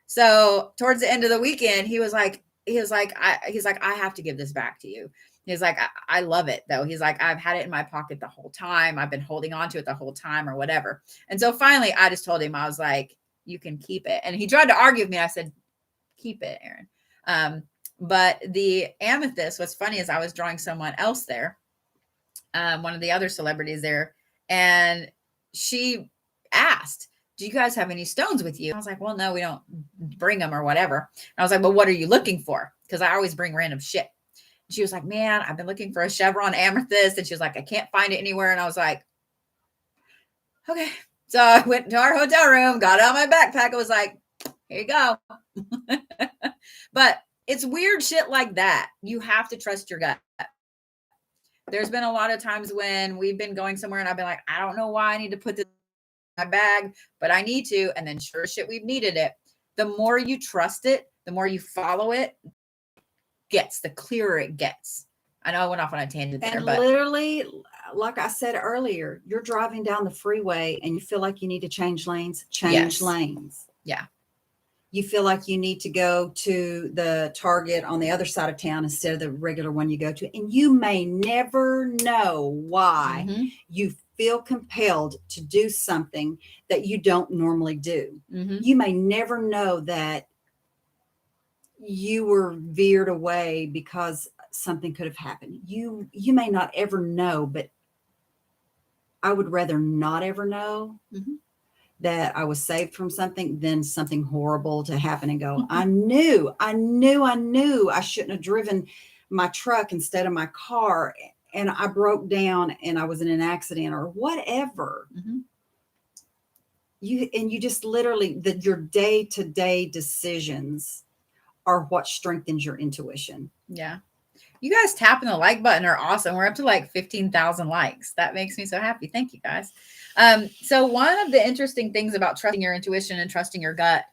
So towards the end of the weekend, he was like, I have to give this back to you. He's like, I love it though. He's like, I've had it in my pocket the whole time. I've been holding on to it the whole time or whatever. And so finally I just told him, I was like, you can keep it. And he tried to argue with me. I said, keep it, Aaron. But the amethyst, what's funny is I was drawing someone else there, one of the other celebrities there, and she asked, do you guys have any stones with you? I was like, well, no, we don't bring them or whatever. And I was like, well, what are you looking for? Because I always bring random shit. And she was like, man, I've been looking for a chevron amethyst. And she was like, I can't find it anywhere. And I was like, okay. So I went to our hotel room, got out my backpack. I was like, here you go. But it's weird shit like that. You have to trust your gut. There's been a lot of times when we've been going somewhere and I've been like, I don't know why I need to put this in my bag, but I need to. And then sure shit, we've needed it. The more you trust it, the more you follow it, the clearer it gets. I know I went off on a tangent there, And but literally, like I said earlier, you're driving down the freeway and you feel like you need to change lanes, change Yes. lanes. Yeah. You feel like you need to go to the Target on the other side of town instead of the regular one you go to. And you may never know why you feel compelled to do something that you don't normally do. You may never know that you were veered away because something could have happened. You may not ever know, but I would rather not ever know that I was saved from something than something horrible to happen and go, I knew I shouldn't have driven my truck instead of my car, and I broke down and I was in an accident or whatever. You just literally, your day-to-day decisions are what strengthens your intuition. Yeah. You guys tapping the like button are awesome. We're up to like 15,000 likes. That makes me so happy. Thank you guys. So one of the interesting things about trusting your intuition and trusting your gut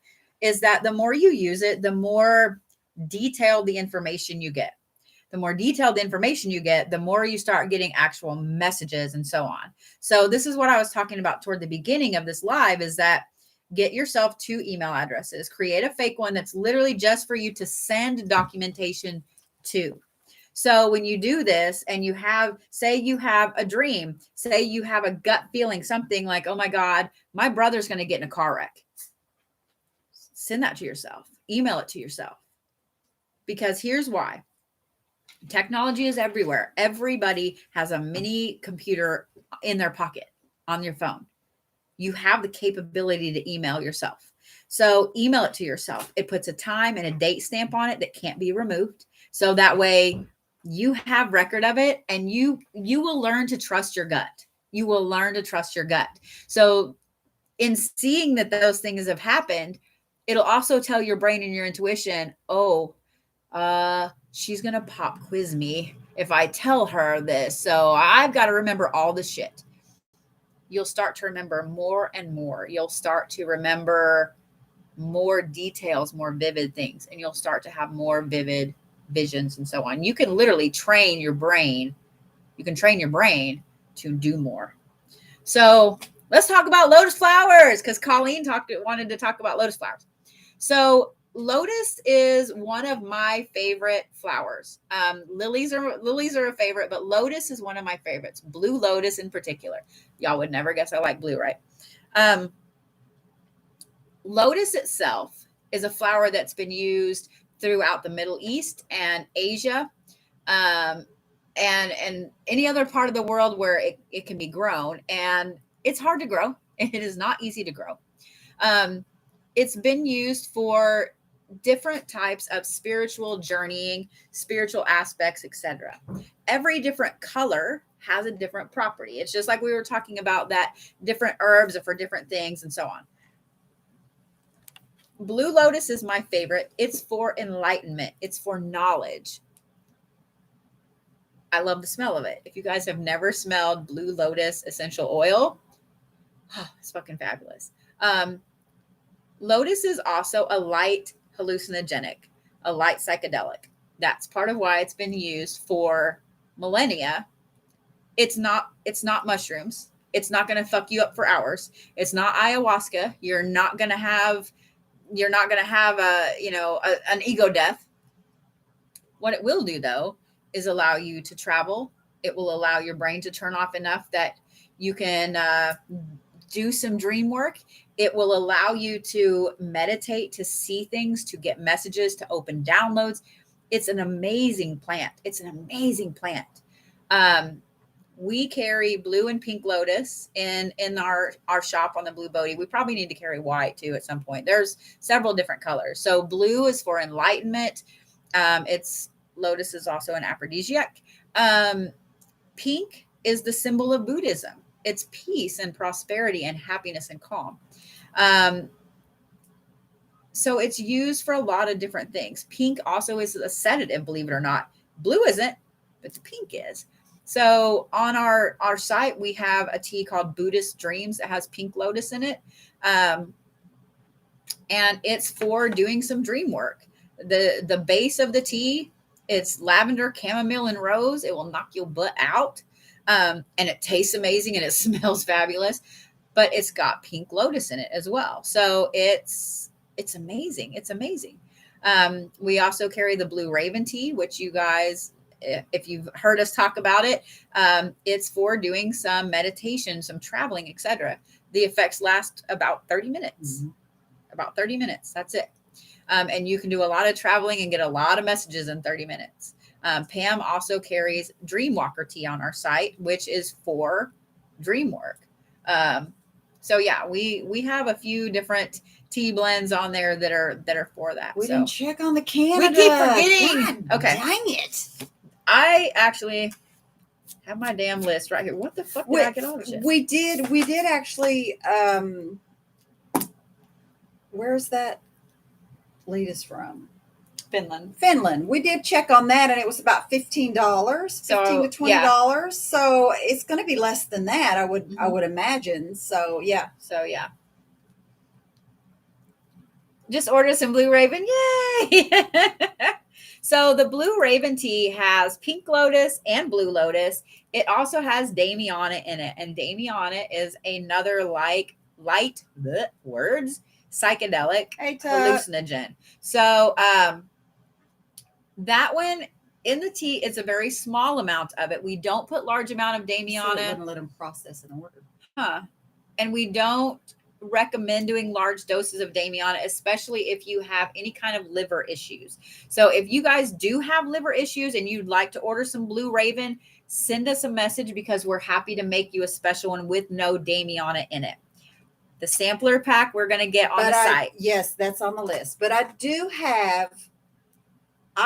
is that the more you use it, the more detailed the information you get. The more detailed the information you get, the more you start getting actual messages and so on. So this is what I was talking about toward the beginning of this live, is that get yourself 2 email addresses, create a fake one that's literally just for you to send documentation to. So when you do this and you have, say you have a dream, say you have a gut feeling, something like, oh my God, my brother's going to get in a car wreck. Send that to yourself, email it to yourself, because here's why. Technology is everywhere. Everybody has a mini computer in their pocket on your phone. You have the capability to email yourself. So email it to yourself. It puts a time and a date stamp on it that can't be removed. So that way you have record of it, and you will learn to trust your gut. You will learn to trust your gut. So in seeing that those things have happened, it'll also tell your brain and your intuition, she's going to pop quiz me if I tell her this. So I've got to remember all this shit. You'll start to remember more and more. You'll start to remember more details, more vivid things, and you'll start to have more vivid visions and so on. You can literally train your brain. You can train your brain to do more. So let's talk about lotus flowers, because Colleen wanted to talk about lotus flowers. So Lotus is one of my favorite flowers. Lilies are a favorite, but Lotus is one of my favorites. Blue Lotus in particular. Y'all would never guess I like blue, right? Lotus itself is a flower that's been used throughout the Middle East and Asia, and any other part of the world where it can be grown. And it's hard to grow. It is not easy to grow. It's been used for different types of spiritual journeying, spiritual aspects, etc. Every different color has a different property. It's just like we were talking about that different herbs are for different things and so on. Blue Lotus is my favorite. It's for enlightenment. It's for knowledge. I love the smell of it. If you guys have never smelled Blue Lotus essential oil, it's fucking fabulous. Lotus is also a light hallucinogenic, a light psychedelic. That's part of why it's been used for millennia. It's not mushrooms. It's not going to fuck you up for hours. It's not ayahuasca. You're not going to have an ego death. What it will do, though, is allow you to travel. It will allow your brain to turn off enough that you can do some dream work. It will allow you to meditate, to see things, to get messages, to open downloads. It's an amazing plant. We carry blue and pink lotus in our shop on the Blue Bodhi. We probably need to carry white too at some point. There's several different colors. So blue is for enlightenment. Lotus is also an aphrodisiac. Pink is the symbol of Buddhism. It's peace and prosperity and happiness and calm. So it's used for a lot of different things. Pink also is a sedative, believe it or not. Blue isn't, but the pink is. So on our site, we have a tea called Buddhist Dreams that has pink lotus in it. And it's for doing some dream work. The base of the tea It's lavender, chamomile, and rose. It will knock your butt out. And it tastes amazing and it smells fabulous. But it's got pink lotus in it as well. So it's amazing. It's amazing. We also carry the blue raven tea, which you guys, if you've heard us talk about it, it's for doing some meditation, some traveling, etc. The effects last about 30 minutes. Mm-hmm. About 30 minutes. That's it. And you can do a lot of traveling and get a lot of messages in 30 minutes. Pam also carries Dreamwalker tea on our site, which is for dream work. So yeah, we have a few different tea blends on there that are for that. We didn't check on the Canada. We keep forgetting. God, okay. Dang it. I actually have my damn list right here. What the fuck did I get all this shit? We did actually where's that lead us from? Finland. We did check on that and it was about $15, $15 to $20. Yeah. So it's going to be less than that, I would imagine. So yeah. Just order some Blue Raven. Yay! So the Blue Raven tea has pink lotus and blue lotus. It also has Damiana in it. And Damiana is another light words, psychedelic hallucinogen. So that one in the tea, it's a very small amount of it. We don't put large amount of Damiana. So it wouldn't let them process an order. And we don't recommend doing large doses of Damiana, especially if you have any kind of liver issues. So if you guys do have liver issues and you'd like to order some Blue Raven, send us a message because we're happy to make you a special one with no Damiana in it. The sampler pack we're going to get on the site. Yes, that's on the list. But I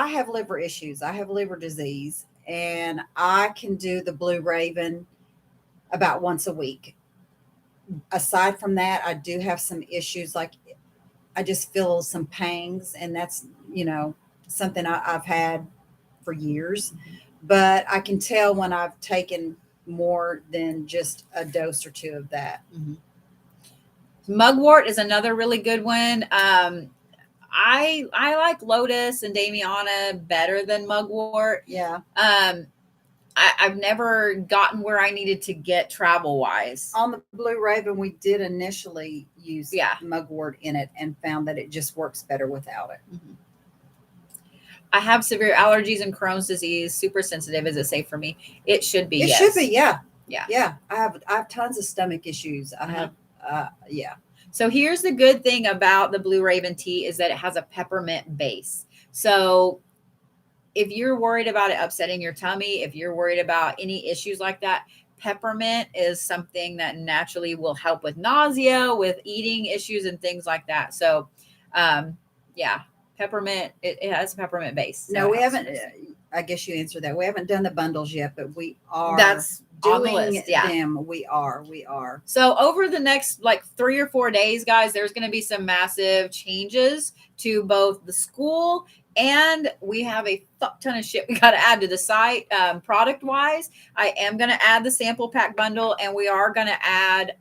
have liver issues. I have liver disease, and I can do the Blue Raven about once a week. Aside from that, I do have some issues. Like I just feel some pangs, and that's, something I've had for years. But I can tell when I've taken more than just a dose or two of that. Mm-hmm. Mugwort is another really good one. I like Lotus and Damiana better than Mugwort. Yeah. I've never gotten where I needed to get travel-wise. On the Blue Raven, we did initially use Mugwort in it and found that it just works better without it. Mm-hmm. I have severe allergies and Crohn's disease. Super sensitive. Is it safe for me? It should be. It should be. Yeah. Yeah. Yeah. I have tons of stomach issues. I have. Yeah. So here's the good thing about the Blue Raven tea is that it has a peppermint base. So if you're worried about it upsetting your tummy, if you're worried about any issues like that, peppermint is something that naturally will help with nausea, with eating issues and things like that. So, peppermint, it has a peppermint base. No, we haven't. I guess you answered that. We haven't done the bundles yet, but we are. That's doing on the list. Yeah. them. We are. So over the next 3 or 4 days, guys, there's going to be some massive changes to both the school, and we have a fuck ton of shit we got to add to the site product wise. I am going to add the sample pack bundle, and we are going to add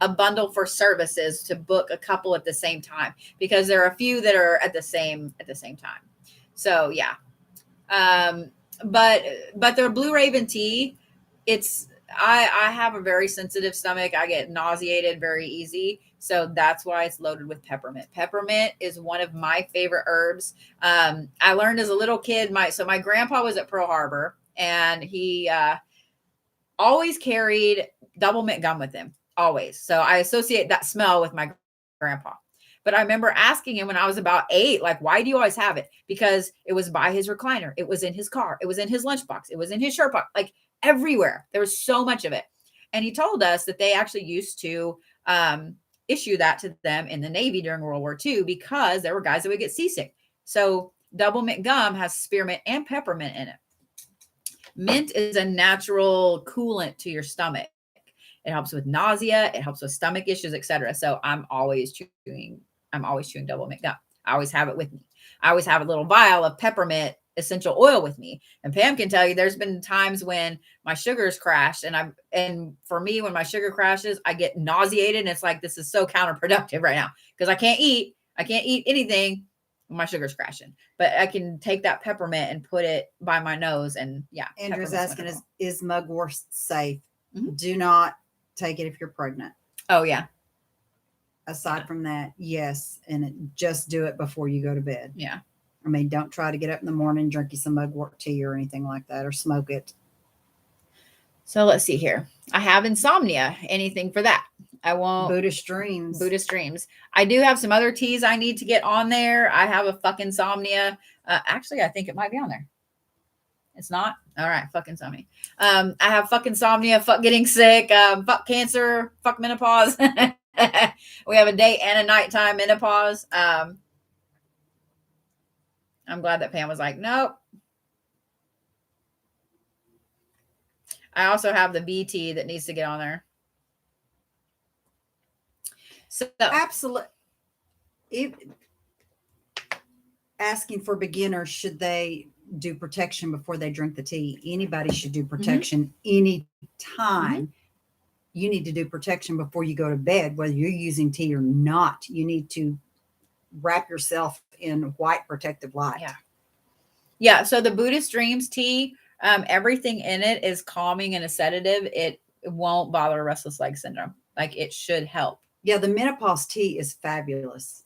a bundle for services to book a couple at the same time, because there are a few that are at the same time. So yeah. But the Blue Raven tea, I have a very sensitive stomach. I get nauseated very easy. So that's why it's loaded with peppermint. Peppermint is one of my favorite herbs. I learned as a little kid, my grandpa was at Pearl Harbor, and he always carried double mint gum with him, always. So I associate that smell with my grandpa. But I remember asking him when I was about 8, why do you always have it? Because it was by his recliner. It was in his car. It was in his lunchbox. It was in his shirt box, everywhere. There was so much of it. And he told us that they actually used to issue that to them in the Navy during World War II, because there were guys that would get seasick. So double mint gum has spearmint and peppermint in it. Mint is a natural coolant to your stomach. It helps with nausea. It helps with stomach issues, etc. So I'm always chewing double mint gum. I always have it with me. I always have a little vial of peppermint essential oil with me. And Pam can tell you, there's been times when my sugar's crashed, and for me, when my sugar crashes, I get nauseated, and it's this is so counterproductive right now, because I can't eat anything My sugar's crashing, but I can take that peppermint and put it by my nose. And yeah. Andrew's peppermint's asking, wonderful. is Mugwort safe? Mhm. Do not take it if you're pregnant. Oh yeah. Aside from that, yes. And just do it before you go to bed. Yeah. I mean, don't try to get up in the morning and drink you some Mugwort tea or anything like that, or smoke it. So let's see here. I have insomnia. Anything for that? I won't. Buddhist dreams. Buddhist dreams. I do have some other teas I need to get on there. I have a fuck insomnia. Actually, I think it might be on there. It's not? All right. Fuck insomnia. I have fuck insomnia, fuck getting sick, fuck cancer, fuck menopause. We have a day and a nighttime menopause. I'm glad that Pam was like, nope. I also have the BT that needs to get on there. So Absolutely. Asking for beginners, should they do protection before they drink the tea? Anybody should do protection any time. You need to do protection before you go to bed, whether you're using tea or not. You need to wrap yourself in white protective light. Yeah. Yeah. So the Buddhist dreams tea, everything in it is calming and a sedative. It won't bother restless leg syndrome. Like it should help. Yeah, the menopause tea is fabulous.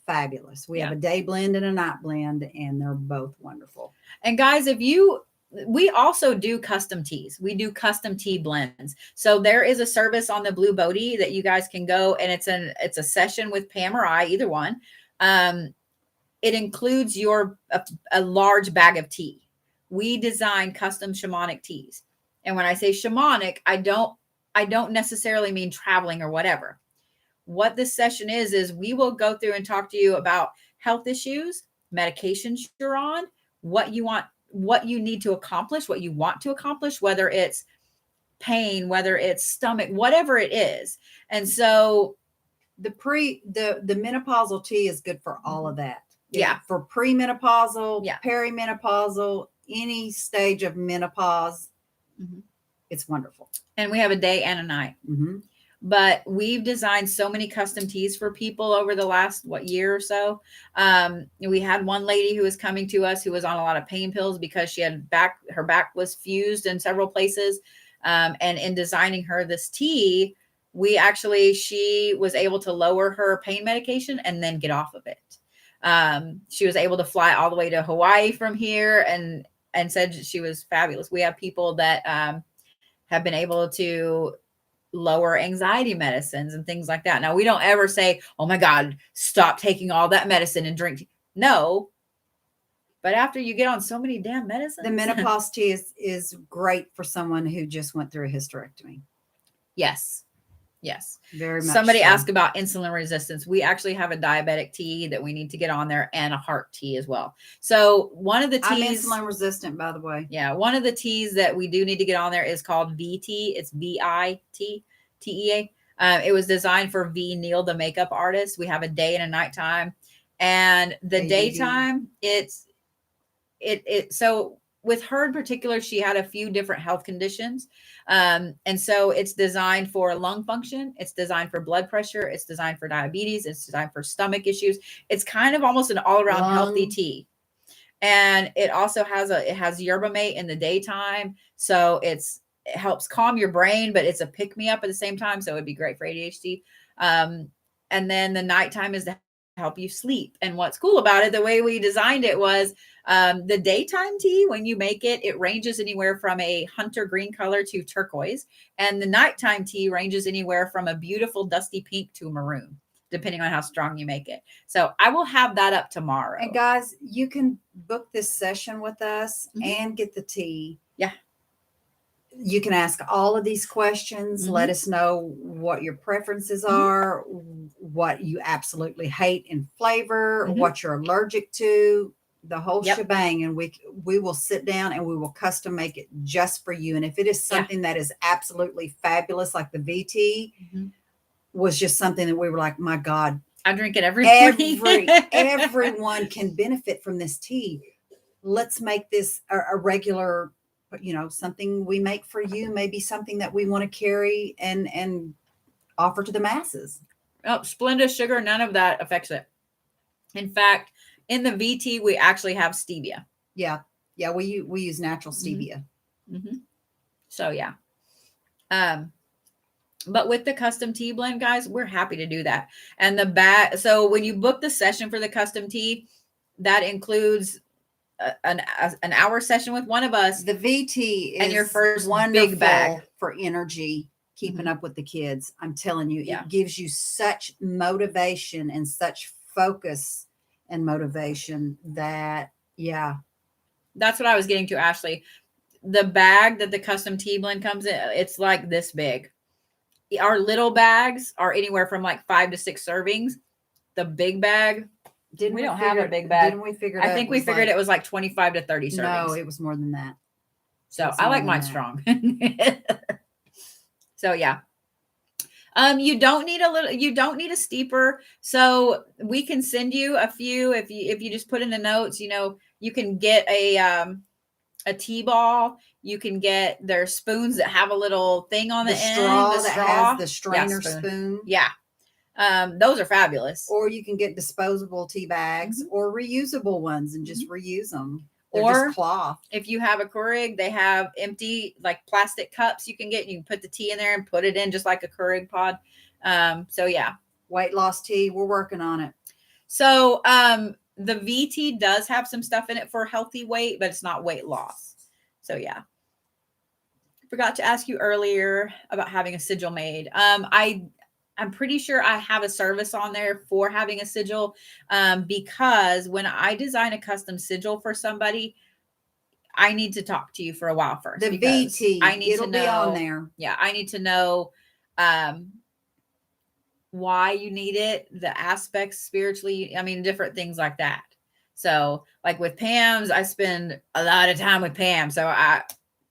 Fabulous. We have a day blend and a night blend, and they're both wonderful. And guys, we also do custom teas. We do custom tea blends. So there is a service on the Blue Bodhi that you guys can go, and it's a session with Pam or I, either one. It includes a large bag of tea. We design custom shamanic teas. And when I say shamanic, I don't necessarily mean traveling or whatever. What this session is we will go through and talk to you about health issues, medications you're on, what you want, what you need to accomplish, what you want to accomplish, whether it's pain, whether it's stomach, whatever it is. And so the menopausal tea is good for all of that. Yeah. For premenopausal, perimenopausal, any stage of menopause, it's wonderful. And we have a day and a night. But we've designed so many custom teas for people over the last, year or so. We had one lady who was coming to us who was on a lot of pain pills because she had her back was fused in several places. And in designing her this tea, she was able to lower her pain medication and then get off of it. She was able to fly all the way to Hawaii from here and said she was fabulous. We have people that have been able to lower anxiety medicines and things like that. Now, we don't ever say, oh my God, stop taking all that medicine and drink. No. But after you get on so many damn medicines. The menopause tea is great for someone who just went through a hysterectomy. Yes. Yes. Very much. Somebody asked about insulin resistance. We actually have a diabetic tea that we need to get on there and a heart tea as well. So one of the teas. I'm insulin resistant, by the way. Yeah. One of the teas that we do need to get on there is called VT. It's VITTEA. It was designed for V. Neil, the makeup artist. We have a day and a nighttime. And the daytime, so with her in particular, she had a few different health conditions. And so it's designed for lung function. It's designed for blood pressure. It's designed for diabetes. It's designed for stomach issues. It's kind of almost an all around healthy tea. And it also has yerba mate in the daytime. So it helps calm your brain, but it's a pick me up at the same time. So it'd be great for ADHD. And then the nighttime is to help you sleep. And what's cool about it, the way we designed it was the daytime tea, when you make it, it ranges anywhere from a hunter green color to turquoise. And the nighttime tea ranges anywhere from a beautiful dusty pink to maroon, depending on how strong you make it. So I will have that up tomorrow. And guys, you can book this session with us and get the tea. Yeah. You can ask all of these questions. Let us know what your preferences are, what you absolutely hate in flavor, what you're allergic to, the whole shebang. And we will sit down and we will custom make it just for you. And if it is something that is absolutely fabulous, like the VT was just something that we were like, my God, I drink it every morning. Everyone can benefit from this tea. Let's make this a regular, something we make for you, maybe something that we want to carry and offer to the masses. Oh, Splenda sugar, none of that affects it. In fact, In the VT, we actually have stevia. Yeah. Yeah. We use natural stevia. Mm-hmm. So yeah. But with the custom tea blend, guys, we're happy to do that. And the bag. So when you book the session for the custom tea, that includes an hour session with one of us. The VT is and your first wonderful big bag for energy, keeping up with the kids. I'm telling you, Yeah. it gives you such motivation and such focus and motivation that, yeah. That's what I was getting to, Ashley. The bag that the custom tea blend comes in, it's like this big. Our little bags are anywhere from like 5 to 6 servings. The big bag, we don't have a big bag. Didn't we figure I think we figured it was like 25 to 30 servings. No, it was more than that. So I like mine strong. So yeah. You don't need a steeper. So we can send you a few if you just put in the notes, you can get a tea ball. You can get their spoons that have a little thing on the end. The straw has the strainer spoon. Yeah. Those are fabulous. Or you can get disposable tea bags or reusable ones and just reuse them. They're or just cloth. If you have a Keurig, they have empty like plastic cups you can get. You can put the tea in there and put it in just like a Keurig pod. So yeah. Weight loss tea. We're working on it. So the VT does have some stuff in it for healthy weight, but it's not weight loss. So yeah. Forgot to ask you earlier about having a sigil made. I'm pretty sure I have a service on there for having a sigil because when I design a custom sigil for somebody, I need to talk to you for a while first. The VT, it'll be on there. Yeah, I need to know why you need it, the aspects spiritually, different things like that. So like with Pam's, I spend a lot of time with Pam. So I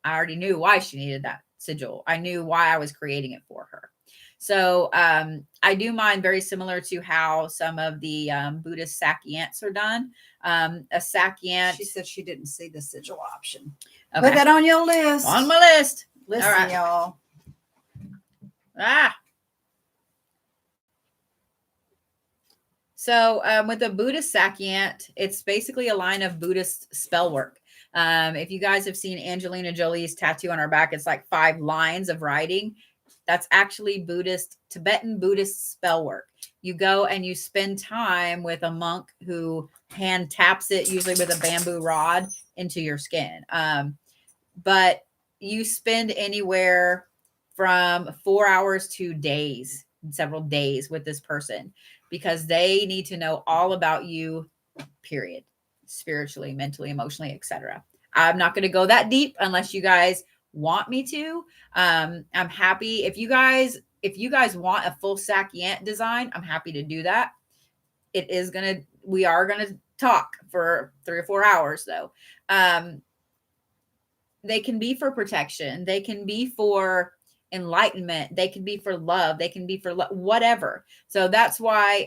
already knew why she needed that sigil. I knew why I was creating it for her. So I do mine very similar to how some of the Buddhist sakyants are done. A sakyant. She said she didn't see the sigil option. Okay. Put that on your list. On my list. Listen, all right. y'all. So with the Buddhist sakyant, it's basically a line of Buddhist spell work. If you guys have seen Angelina Jolie's tattoo on her back, it's like 5 lines of writing. That's actually Tibetan Buddhist spell work. You go and you spend time with a monk who hand taps it, usually with a bamboo rod, into your skin. But you spend anywhere from 4 hours to days, several days with this person, because they need to know all about you, period. Spiritually, mentally, emotionally, etc. I'm not going to go that deep unless you guys want me to. I'm happy if you guys want a full sakyant design, I'm happy to do that. We are gonna talk for 3 or 4 hours though. They can be for protection, they can be for enlightenment, they can be for love, they can be for whatever. So that's why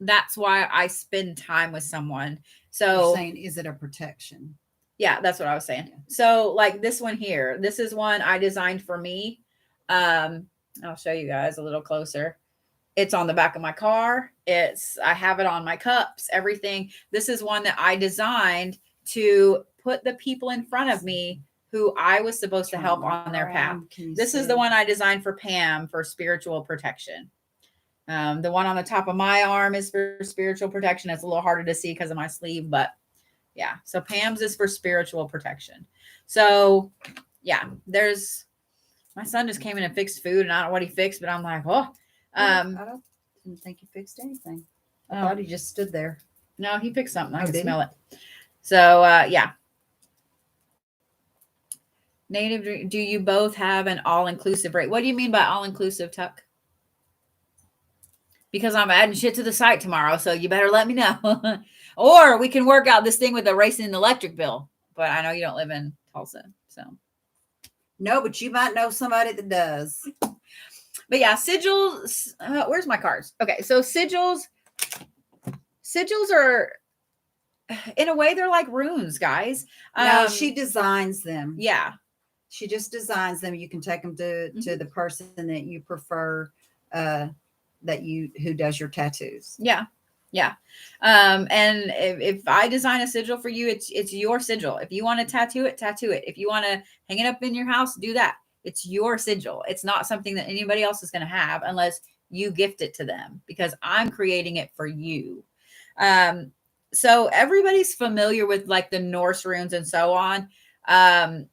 I spend time with someone. So you're saying, is it a protection? Yeah, that's what I was saying. So like this one here, this is one I designed for me. I'll show you guys a little closer. It's on the back of my car. I have it on my cups, everything. This is one that I designed to put the people in front of me who I was supposed to help on their path. This is the one I designed for Pam for spiritual protection. The one on the top of my arm is for spiritual protection. It's a little harder to see because of my sleeve, but yeah. So Pam's is for spiritual protection. So yeah, my son just came in and fixed food, and I don't know what he fixed, but I'm like, I didn't think he fixed anything. I thought he just stood there. No, he fixed something. I can smell it. So yeah. Native, do you both have an all-inclusive rate? What do you mean by all-inclusive, Tuck? Because I'm adding shit to the site tomorrow, so you better let me know. Or we can work out this thing with the racing and electric bill. But I know you don't live in Tulsa, so. No, but you might know somebody that does. But yeah, sigils. Where's my cards? Okay, so sigils are, in a way, they're like runes, guys. No, she designs them. Yeah. She just designs them. You can take them to the person that you prefer, who does your tattoos. Yeah. Yeah. And if I design a sigil for you, it's your sigil. If you want to tattoo it, tattoo it. If you want to hang it up in your house, do that. It's your sigil. It's not something that anybody else is going to have unless you gift it to them, because I'm creating it for you. So everybody's familiar with like the Norse runes and so on. And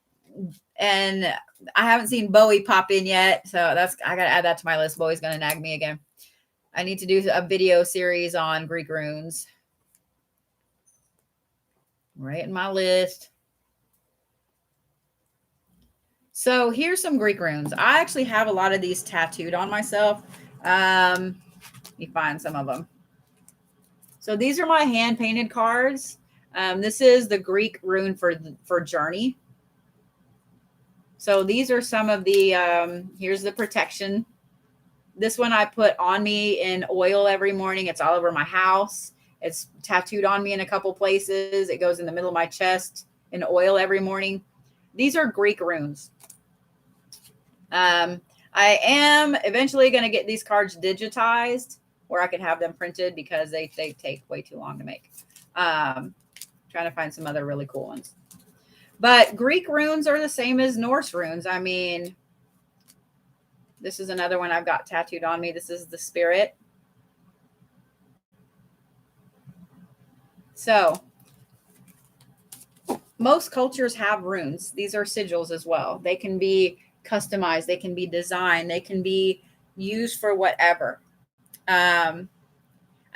I haven't seen Bowie pop in yet. So I got to add that to my list. Bowie's going to nag me again. I need to do a video series on Greek runes. Right in my list. So here's some Greek runes. I actually have a lot of these tattooed on myself. Let me find some of them. So these are my hand painted cards. This is the Greek rune for journey. So these are some of the, here's the protection. This one I put on me in oil every morning. It's all over my house. It's tattooed on me in a couple places. It goes in the middle of my chest in oil every morning. These are Greek runes. I am eventually going to get these cards digitized where I could have them printed because they take way too long to make. Trying to find some other really cool ones. But Greek runes are the same as Norse runes. I mean, this is another one I've got tattooed on me. This is the Spirit. So most cultures have runes. These are sigils as well. They can be customized. They can be designed. They can be used for whatever. I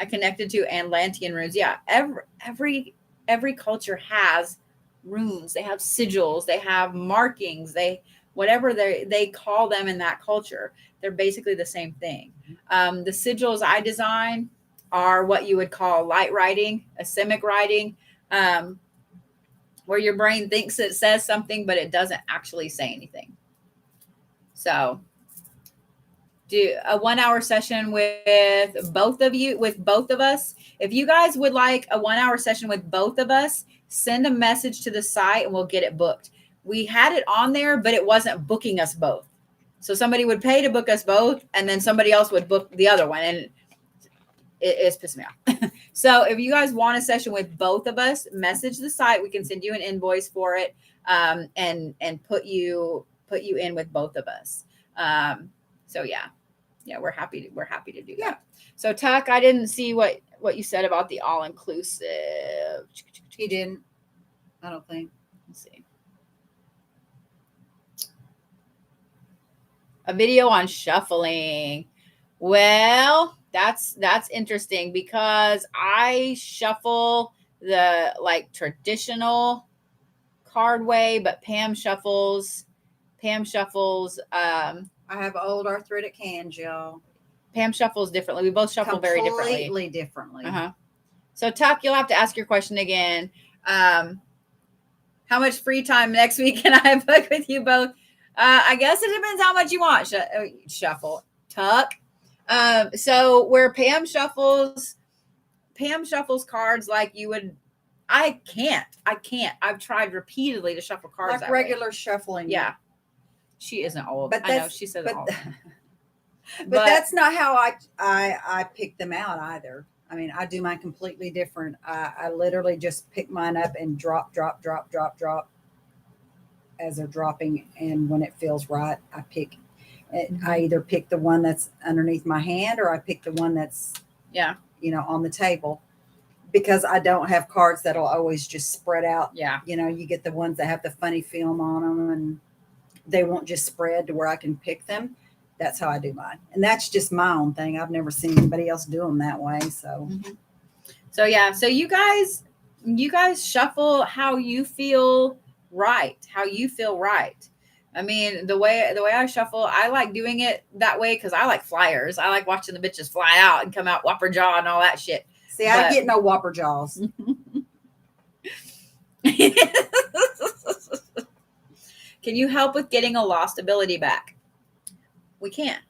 connected to Atlantean runes. Yeah, every culture has runes. They have sigils. They have markings. Whatever they call them in that culture, they're basically the same thing. The sigils I design are what you would call light writing, asemic writing, where your brain thinks it says something, but it doesn't actually say anything. So do a 1 hour session with both of us. If you guys would like a 1 hour session with both of us, send a message to the site and we'll get it booked. We had it on there, but it wasn't booking us both. So somebody would pay to book us both, and then somebody else would book the other one. And it's pissing me off. So if you guys want a session with both of us, message the site. We can send you an invoice for it, and put you in with both of us. So yeah, we're happy to do that. So Tuck, I didn't see what you said about the all inclusive. He didn't. I don't think. Let's see. A video on shuffling. Well, that's interesting because I shuffle the like traditional card way, but Pam shuffles. I have old arthritic hands, y'all. Pam shuffles differently. We both shuffle very differently. Completely differently. So Tuck, you'll have to ask your question again. How much free time next week can I book with you both? I guess it depends how much you want. Shuffle, Tuck. So where Pam shuffles cards like you would. I can't. I've tried repeatedly to shuffle cards like regular shuffling. Yeah. She isn't old. But I know she says old. But that's not how I pick them out either. I mean, I do mine completely different. I literally just pick mine up and drop as they're dropping. And when it feels right, I pick. I either pick the one that's underneath my hand or I pick the one that's on the table, because I don't have cards that'll always just spread out. Yeah. You get the ones that have the funny film on them and they won't just spread to where I can pick them. That's how I do mine. And that's just my own thing. I've never seen anybody else do them that way. So, So yeah. So you guys shuffle how you feel right. I mean, the way I shuffle, I like doing it that way because I like flyers. I like watching the bitches fly out and come out whopper jaw and all that shit. See, I get no whopper jaws. Can you help with getting a lost ability back? We can't,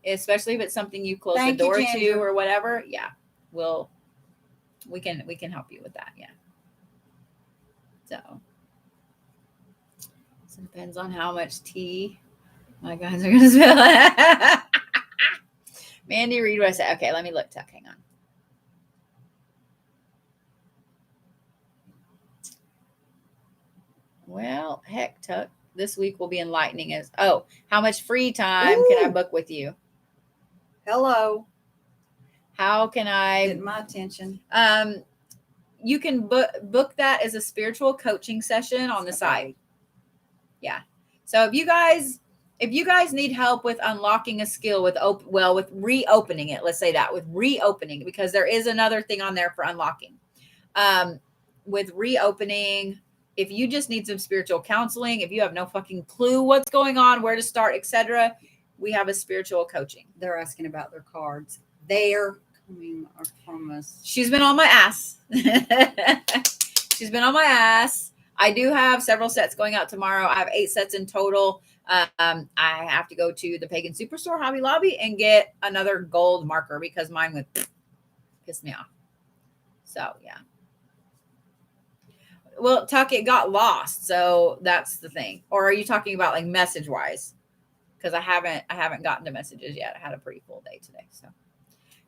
especially if it's something you close the door to or whatever. Yeah, we can help you with that. Yeah. So it depends on how much tea my guys are going to spill. Mandy, read what I said. Okay, let me look. Tuck, hang on. Well, heck, Tuck. This week will be enlightening as how much free time can I book with you? Hello. How can I Get my attention? You can book that as a spiritual coaching session on the side. Yeah. So if you guys need help with unlocking a skill with reopening it, let's say that, with reopening, because there is another thing on there for unlocking. With reopening, if you just need some spiritual counseling, if you have no fucking clue what's going on, where to start, etc., we have a spiritual coaching. They're asking about their cards. They're coming from us. She's been on my ass. She's been on my ass. I do have several sets going out tomorrow. I have 8 sets in total. I have to go to the Pagan Superstore, Hobby Lobby, and get another gold marker because mine would piss me off. So, yeah. Well, Tuck, it got lost. So that's the thing. Or are you talking about like message wise? Because I haven't gotten to messages yet. I had a pretty full day today. So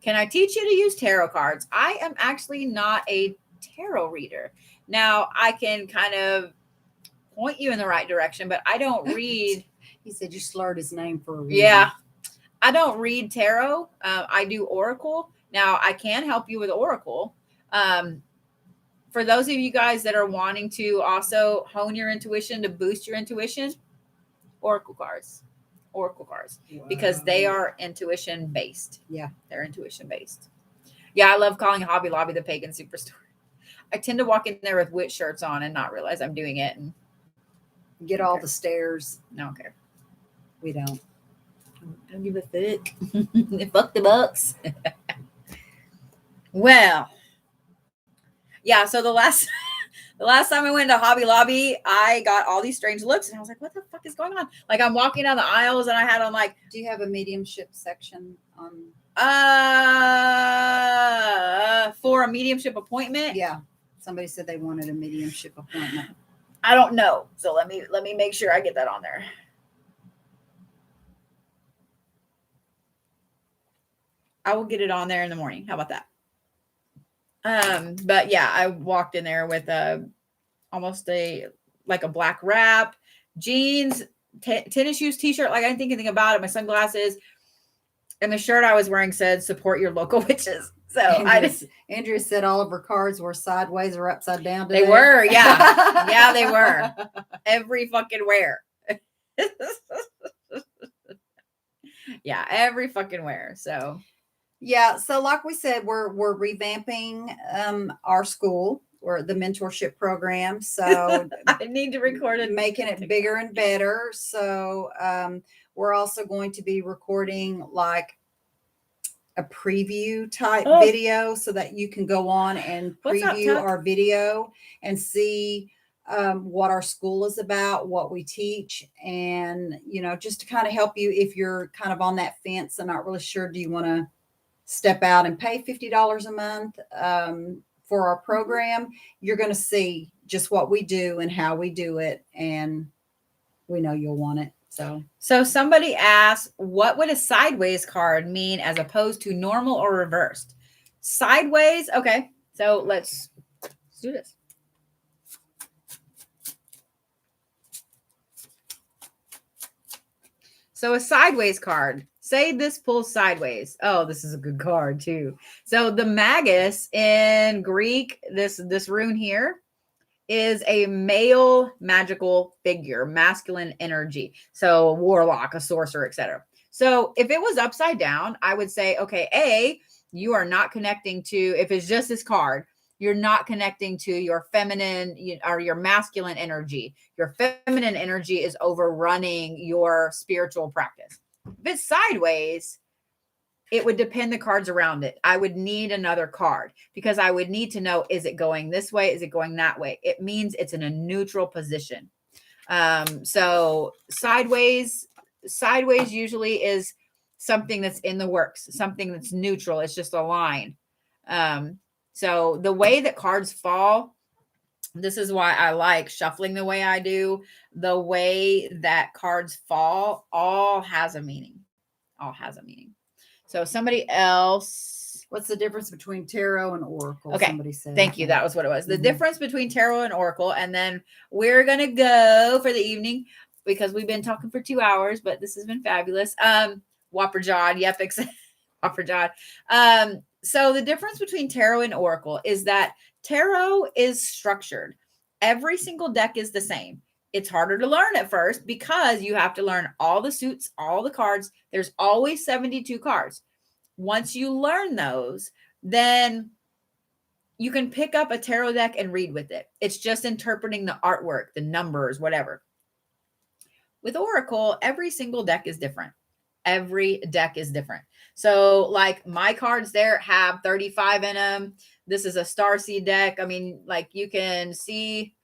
can I teach you to use tarot cards? I am actually not a tarot reader. Now I can kind of point you in the right direction, but I don't read. He said you slurred his name for a reason. Yeah. I don't read tarot. I do Oracle. Now I can help you with Oracle. For those of you guys that are wanting to also hone your intuition, to boost your intuition, Oracle cards, because they are intuition based. Yeah. They're intuition based. Yeah. I love calling Hobby Lobby the Pagan Superstore. I tend to walk in there with witch shirts on and not realize I'm doing it. And get all the stairs. I don't care. We don't. I don't give a fuck. Fuck the bucks. Well, yeah. So the last time I went to Hobby Lobby, I got all these strange looks, and I was like, "What the fuck is going on?" Like I'm walking down the aisles, and I had on like, do you have a mediumship section on? For a mediumship appointment? Yeah. Somebody said they wanted a mediumship appointment. I don't know. So let me make sure I get that on there. I will get it on there in the morning. How about that? But yeah, I walked in there with almost a black wrap, jeans, tennis shoes, t-shirt. Like I didn't think anything about it. My sunglasses, and the shirt I was wearing said "Support your local witches." So Andrea said all of her cards were sideways or upside down today. They were, yeah. Yeah, they were. Every fucking where. Yeah, every fucking where. So yeah, so like we said, we're revamping our school, or the mentorship program. So I need to record it, making it bigger and better. So we're also going to be recording like a preview type video so that you can go on and preview our video and see what our school is about, what we teach, and just to kind of help you if you're kind of on that fence and not really sure, do you want to step out and pay $50 a month for our program? You're going to see just what we do and how we do it, and we know you'll want it. So somebody asked, what would a sideways card mean as opposed to normal or reversed? Sideways. Okay. So let's do this. So a sideways card, say this pulls sideways. Oh, this is a good card too. So the magus in Greek, this rune here, is a male magical figure, masculine energy. So a warlock, a sorcerer, etc. So if it was upside down, I would say, okay, you are not connecting to, if it's just this card, you're not connecting to your feminine or your masculine energy. Your feminine energy is overrunning your spiritual practice. If it's sideways, it would depend the cards around it. I would need another card because I would need to know, is it going this way? Is it going that way? It means it's in a neutral position. So sideways usually is something that's in the works, something that's neutral. It's just a line. So the way that cards fall, this is why I like shuffling the way I do. The way that cards fall all has a meaning. All has a meaning. So somebody else What's the difference between tarot and oracle? Okay, Somebody said. Thank you. That was what it was. The Mhm. difference between tarot and oracle. And then we're going to go for the evening because we've been talking for 2 hours, but this has been fabulous. Whopper jawed. Yep. Whopper jawed. So the difference between tarot and oracle is that tarot is structured. Every single deck is the same. It's harder to learn at first because you have to learn all the suits, all the cards. There's always 72 cards. Once you learn those, then you can pick up a tarot deck and read with it. It's just interpreting the artwork, the numbers, whatever. With Oracle, every single deck is different. Every deck is different. So like my cards there have 35 in them. This is a Starseed deck. I mean, like you can see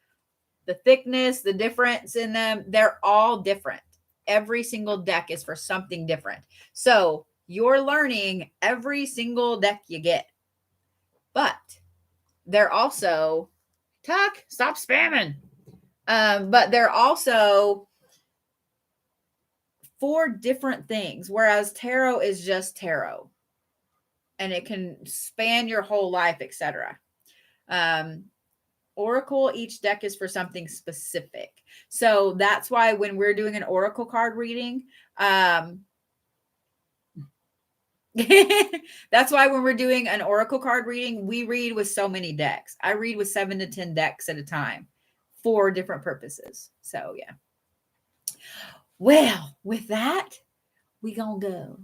the thickness, the difference in them. They're all different. Every single deck is for something different. So you're learning every single deck you get. But they're also, Tuck, stop spamming. But they're also 4 different things, whereas tarot is just tarot. And it can span your whole life, etc. Oracle, each deck is for something specific. So that's why when we're doing an oracle card reading, that's why when we're doing an oracle card reading, we read with so many decks. I read with 7 to 10 decks at a time for different purposes. So yeah. Well, with that, we gonna go.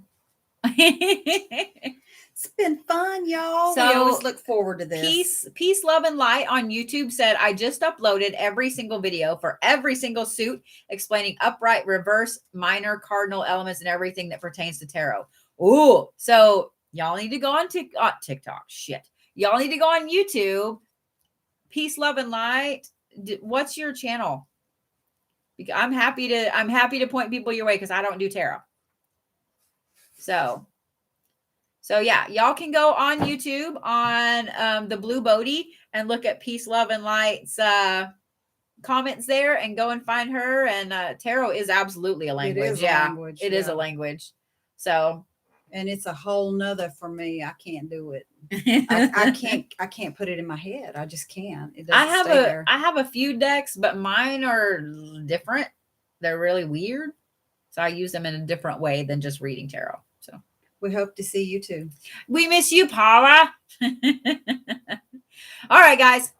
It's been fun, y'all. So, we always look forward to this. Peace, love, and light on YouTube said, I just uploaded every single video for every single suit explaining upright, reverse, minor, cardinal elements, and everything that pertains to tarot. Ooh, so y'all need to go on TikTok. Shit. Y'all need to go on YouTube. Peace, love, and light. What's your channel? Because I'm happy to point people your way because I don't do tarot. So yeah, y'all can go on YouTube on the Blue Bodhi and look at Peace, Love, and Light's comments there and go and find her. And tarot is absolutely a language. It is a language. It is a language. So, and it's a whole nother for me. I can't do it. I can't put it in my head. I just can't. It doesn't stay there. I have a few decks, but mine are different. They're really weird. So I use them in a different way than just reading tarot. So we hope to see you too. We miss you, Paula. All right, guys.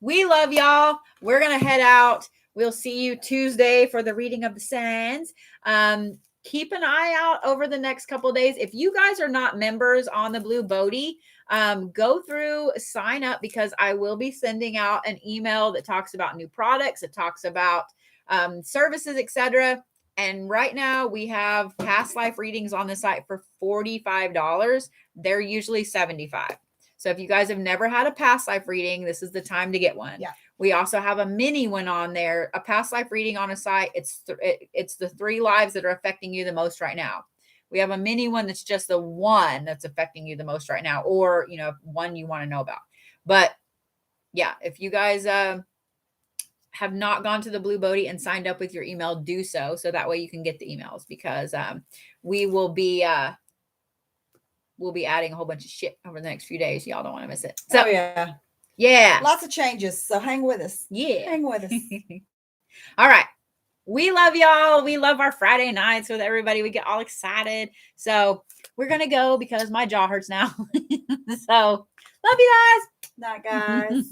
We love y'all. We're going to head out. We'll see you Tuesday for the reading of the signs. Keep an eye out over the next couple of days. If you guys are not members on the Blue Bodhi, go through, sign up, because I will be sending out an email that talks about new products. It talks about services, etc. And right now we have past life readings on the site for $45. They're usually $75. So if you guys have never had a past life reading, this is the time to get one. Yeah. We also have a mini one on there, a past life reading on a site. It's the 3 lives that are affecting you the most right now. We have a mini one that's just the one that's affecting you the most right now, or, one you want to know about. But yeah, if you guys have not gone to the Blue Bodhi and signed up with your email, do so that way you can get the emails, because we will be we'll be adding a whole bunch of shit over the next few days. Y'all don't want to miss it. So yeah, lots of changes. So hang with us. Yeah, hang with us. All right. We love y'all. We love our Friday nights with everybody. We get all excited. So we're gonna go because my jaw hurts now. So love you guys. Night, guys.